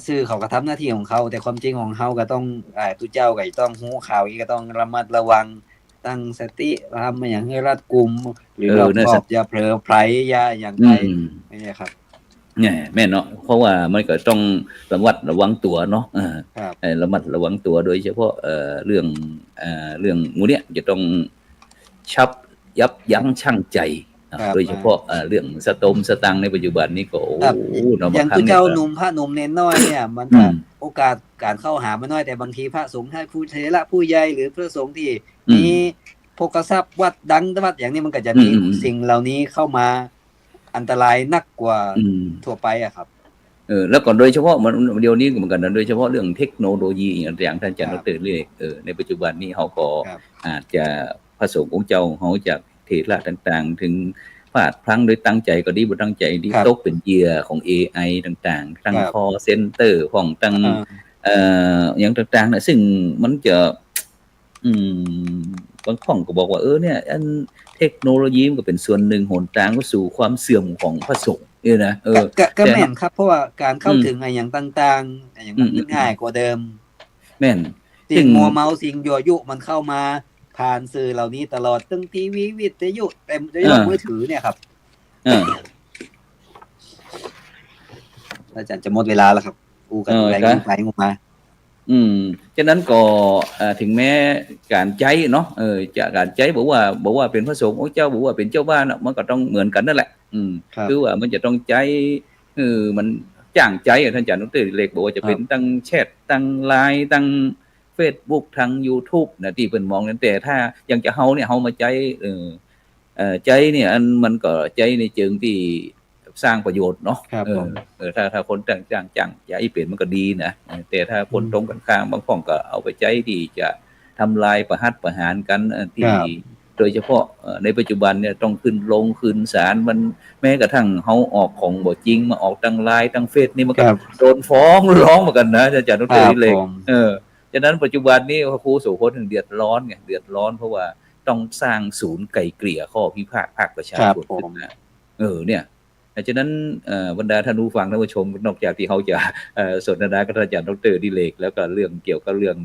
S3: สื่อเขาก็ทำหน้าที่ของเขาแต่ความจริงของเฮาก็ต้องตู้เจ้าก็ต้องรู้ข่าวอีกก็ต้องระมัดระวังตั้งสติทำอย่างให้รัดกุมหรือเราอย่าเผลอไผลอย่างใดนี่ครับ
S2: เนี่ยแม่เนาะเพราะว่ามันก็ต้องระมัดระวังตัวเนาะระมัดระวังตัวโดยเฉพาะเรื่องงูเนี่ยจะต้องยับยั้งชั่งใจโดยเฉพาะเรื่องสตังในปัจจุบันนี้ก็
S3: อย่างตัวเจ้าหนุ่มพระหนุ่มเน้นน้อยเนี่ยมันโอกาสการเข้าหามันน้อยแต่บางทีพระสงฆ์ให้ผู้เถระผู้ใหญ่หรือพระสงฆ์ที่มีโภคทรัพย์วัดดังวัดอย่างนี้มันก็จะมีสิ่งเหล่านี้เข้ามาอันตรายนักกว่าทั่วไปอะครับ
S2: แล้วก็โดยเฉพาะมันเดี๋ยวนี้เหมือนกันนะโดยเฉพาะเรื่องเทคโนโลยีอย่างท่านอาจารย์ดร.เรียกในปัจจุบันนี้เขาก็อาจจะพระสงฆ์องค์เจ้าเขาจากเทระต่างๆถึงพลาดพลั้งโดยตั้งใจก็ดีบ่ตั้งใจดีตกเป็นเหยื่อของ AI ต่างๆตั้งคอเซ็นเตอร์ของตั้งอย่างต่างๆนะซึ่งมันจะบางข้องก็บอกว่าเนี่ยอันเทคโนโลยีมันก็เป็นส่วนหนึ่งหนทางก็สู่ความเสื่อมของพระสงฆ์นี่นะ
S3: ก็แม่นครับเพราะว่าการเข้าถึงอย่างต่างๆอย่างมันง่ายกว่าเดิม
S2: แม่น
S3: สิ่งมัวเมาสิ่งยั่วยุมันเข้ามาผ่านสื่อเหล่านี้ตลอดตั้งทีวีวิทยุเต็มด้วยมือถือเนี่ยครับอาจารย์จะหมดเวลาแล้วครับกันไปงมา
S2: ฉะนั้นก็ถึงแม้การใจเนาะจะการใจบอกว่าเป็นพระสงฆ์เจ้าบอกว่าเป็นเจ้าบ้านมันก็ต้องเหมือนกันนั่นแหละคือว่ามันจะต้องใจมันจ้างใจท่านอาจารย์ดร.เล็กบอกว่าจะเป็นตั้งแชทตั้งไลน์ตั้ง Facebook ทาง YouTube นะที่เพิ่นมองนั่นแต่ถ้ายังจะเฮาเนี่ยเฮามาใจใจเนี่ยอันมันก็ใจในเชิงที่สร้างประโยชน์เนาะถ้าคนจ้างใจเป็นมันก็ดีนะแต่ถ้าคนตรงกันข้ามบางคนก็เอาไปใจที่จะทำลายประหารกันที่โดยเฉพาะในปัจจุบันเนี่ยต้องขึ้นศาลมันแม้กระทั่งเฮาออกของบ่จริงมาออกทางไลน์ทางเฟซนี่มันก็โดนฟ้องร้องเหมือนกันนะอาจารย์ดร.เล็กฉะนั้นปัจจุบันนี้ครูโสพลถึงเดือดร้อนเพราะว่าต้องสร้างศูนย์ไกล่เกลี่ยข้อพิพาทภาคประชาชนขึ้นนะเนี่ยฉะนั้นบรรดาท่านผู้ฟังท่านผู้ชมนอกจากที่เขาจะสนทนากับอาจารย์ดร.ดิเลกแล้วก็เรื่องเกี่ยวกับเรื่อง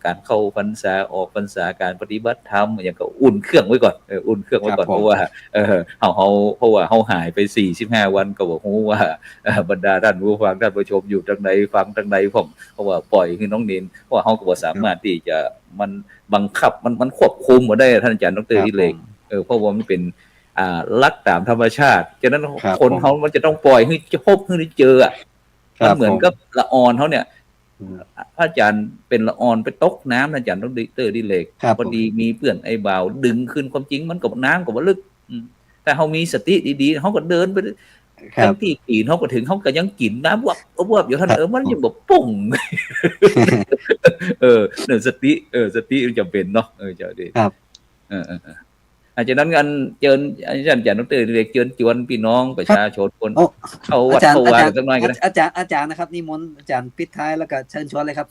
S2: การเข้าพรรษาออกพรรษาการปฏิบัติธรรมอย่างก็อุ่นเครื่องไว้ก่อนเพราะว่าเพราะว่าเฮาหายไป45วันก็บอกว่าบรรดาท่านผู้ฟังท่านผู้ชมอยู่ทางใดฟังทางใดเพราะว่าปล่อยให้น้องเนนเพราะว่าเฮาก็บ่สามารถที่จะมันบังคับมันควบคุมบ่ได้ท่านอาจารย์ดร.ดิเลกเพราะว่ามันเป็นรักตามธรรมชาติฉะนั้นคนเขามันจะต้องปล่อยให้จะพบให้เจอมันเหมือนกับละออนเขาเนี่ยพระอาจารย์เป็นละออนไปตกน้ำอาจารย์ต้องดิเลกพอดีมีเพื่อนไอ้บ่าวดึงขึ้นความจริงมันกับน้ำกับว่าลึกแต่เขามีสติดีๆเขาก็เดินไปทั้งที่กินเขาก็ถึงเขาก็ยังกินน้ำวับอยู่ท่านมันยังแบบปุ่งเนี่ยสติจำเป็นเนาะเจ้าดิจากนั้นกันเชิญอาจารย์ดร.เล็กเชิญชวนพี่น้องประชาชนคนเข้าวัดเข้าวาสักหน่อยกัน
S3: อาจารย์นะครับนิมนต์อาจารย์ปิดท้ายแล้วก็เชิญชวนเลยครับ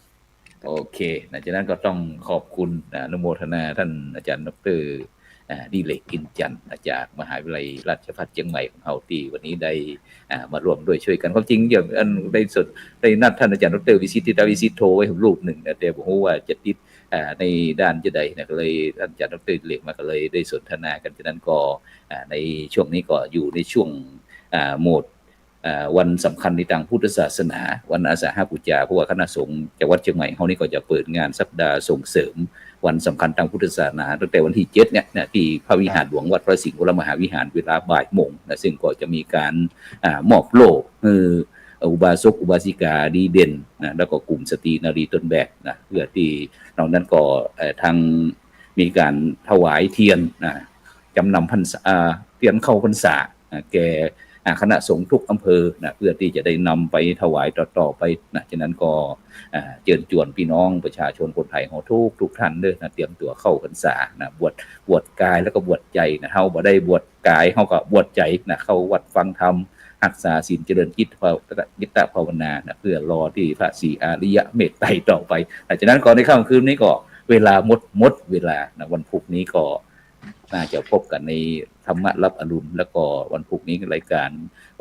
S2: โอเคจากนั้นก็ต้องขอบคุณอนุโมทนาท่านอาจารย์ดร.ดิเลกอินจันทร์จากมหาวิทยาลัยราชภัฏเชียงใหม่ของเราที่วันนี้ได้มาร่วมด้วยช่วยกันความจริงอย่างได้นัดท่านอาจารย์ดร.วิสิทธิวิสิทธิ์โทไว้รูปหนึ่งแต่ผมว่าจะติดในด้านจะใดนะก็เลยท่านอาจารย์ดร.เล็กมาก็เลยได้สนทนากันฉะนั้นก็ในช่วงนี้ก็อยู่ในช่วงโหมด วันสำคัญในทางพุทธศาสนา วันอาสาฬหบูชาเพราะว่าคณะสงฆ์จังหวัดเชียงใหม่เขานี่ก็จะเปิดงานสัปดาห์ส่งเสริมวันสำคัญทางพุทธศาสนาตั้งแต่วันที่7เนี่ยนะที่พระวิหารหลวงวัดพระสิงห์วรมหาวิหารเวลาบ่ายโมงนะซึ่งก็จะมีการมอบโล่อุบาสกอุบาสิกาดีเด่นนะแล้วก็กลุ่มสตรีนารีต้นแบบนะเพื่อที่นอกนั้นก็ทางมีการถวายเทียนนะจำนำพรรษาเทียนเข้าพรรษาแก่คณะสงฆ์ทุกอำเภอนะเพื่อที่จะได้นำไปถวายต่อไปนะฉะนั้นก็เชิญชวนพี่น้องประชาชนคนไทยของทุกท่านเด้อนะเตรียมตัวเข้าพรรษานะบวชกายแล้วก็บวชใจนะเฮาบ่ได้บวชกายเฮาก็บวชใจนะเข้าวัดฟังธรรมรักษาศีลเจริญจิตภาวนานะเพื่อรอที่พระศรีอริยเมตไตรต่อไปฉะนั้นก่อนในค่ำคืนนี้ก็เวลาหมดเวลานะวันพุธนี้ก็น่าจะพบกันในธรรมะรับอรุณแล้วก็วันพุธนี้รายการ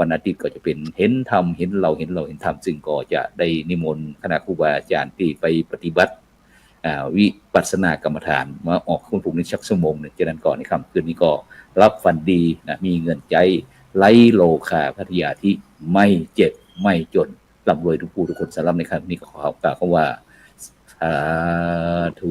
S2: วันอาทิตย์ก็จะเป็นเห็นธรรมเห็นเราเห็นธรรมซึ่งก็จะได้นิมนต์คณะครูบาอาจารย์ที่ไปปฏิบัติวิปัสสนากรรมฐานมาออกคุณพุธนี้ชักชั่วโมงนึงฉะนั้นก่อนในค่ำคืนนี้ก็รับฝันดีนะมีเงินใจไร้โลคาพัทยาที่ไม่เจ็บไม่จนร่ำรวยทุกผู้ทุกคนสำหรับในครั้งนี้ก็ขอกล่าวคำว่าสาธุ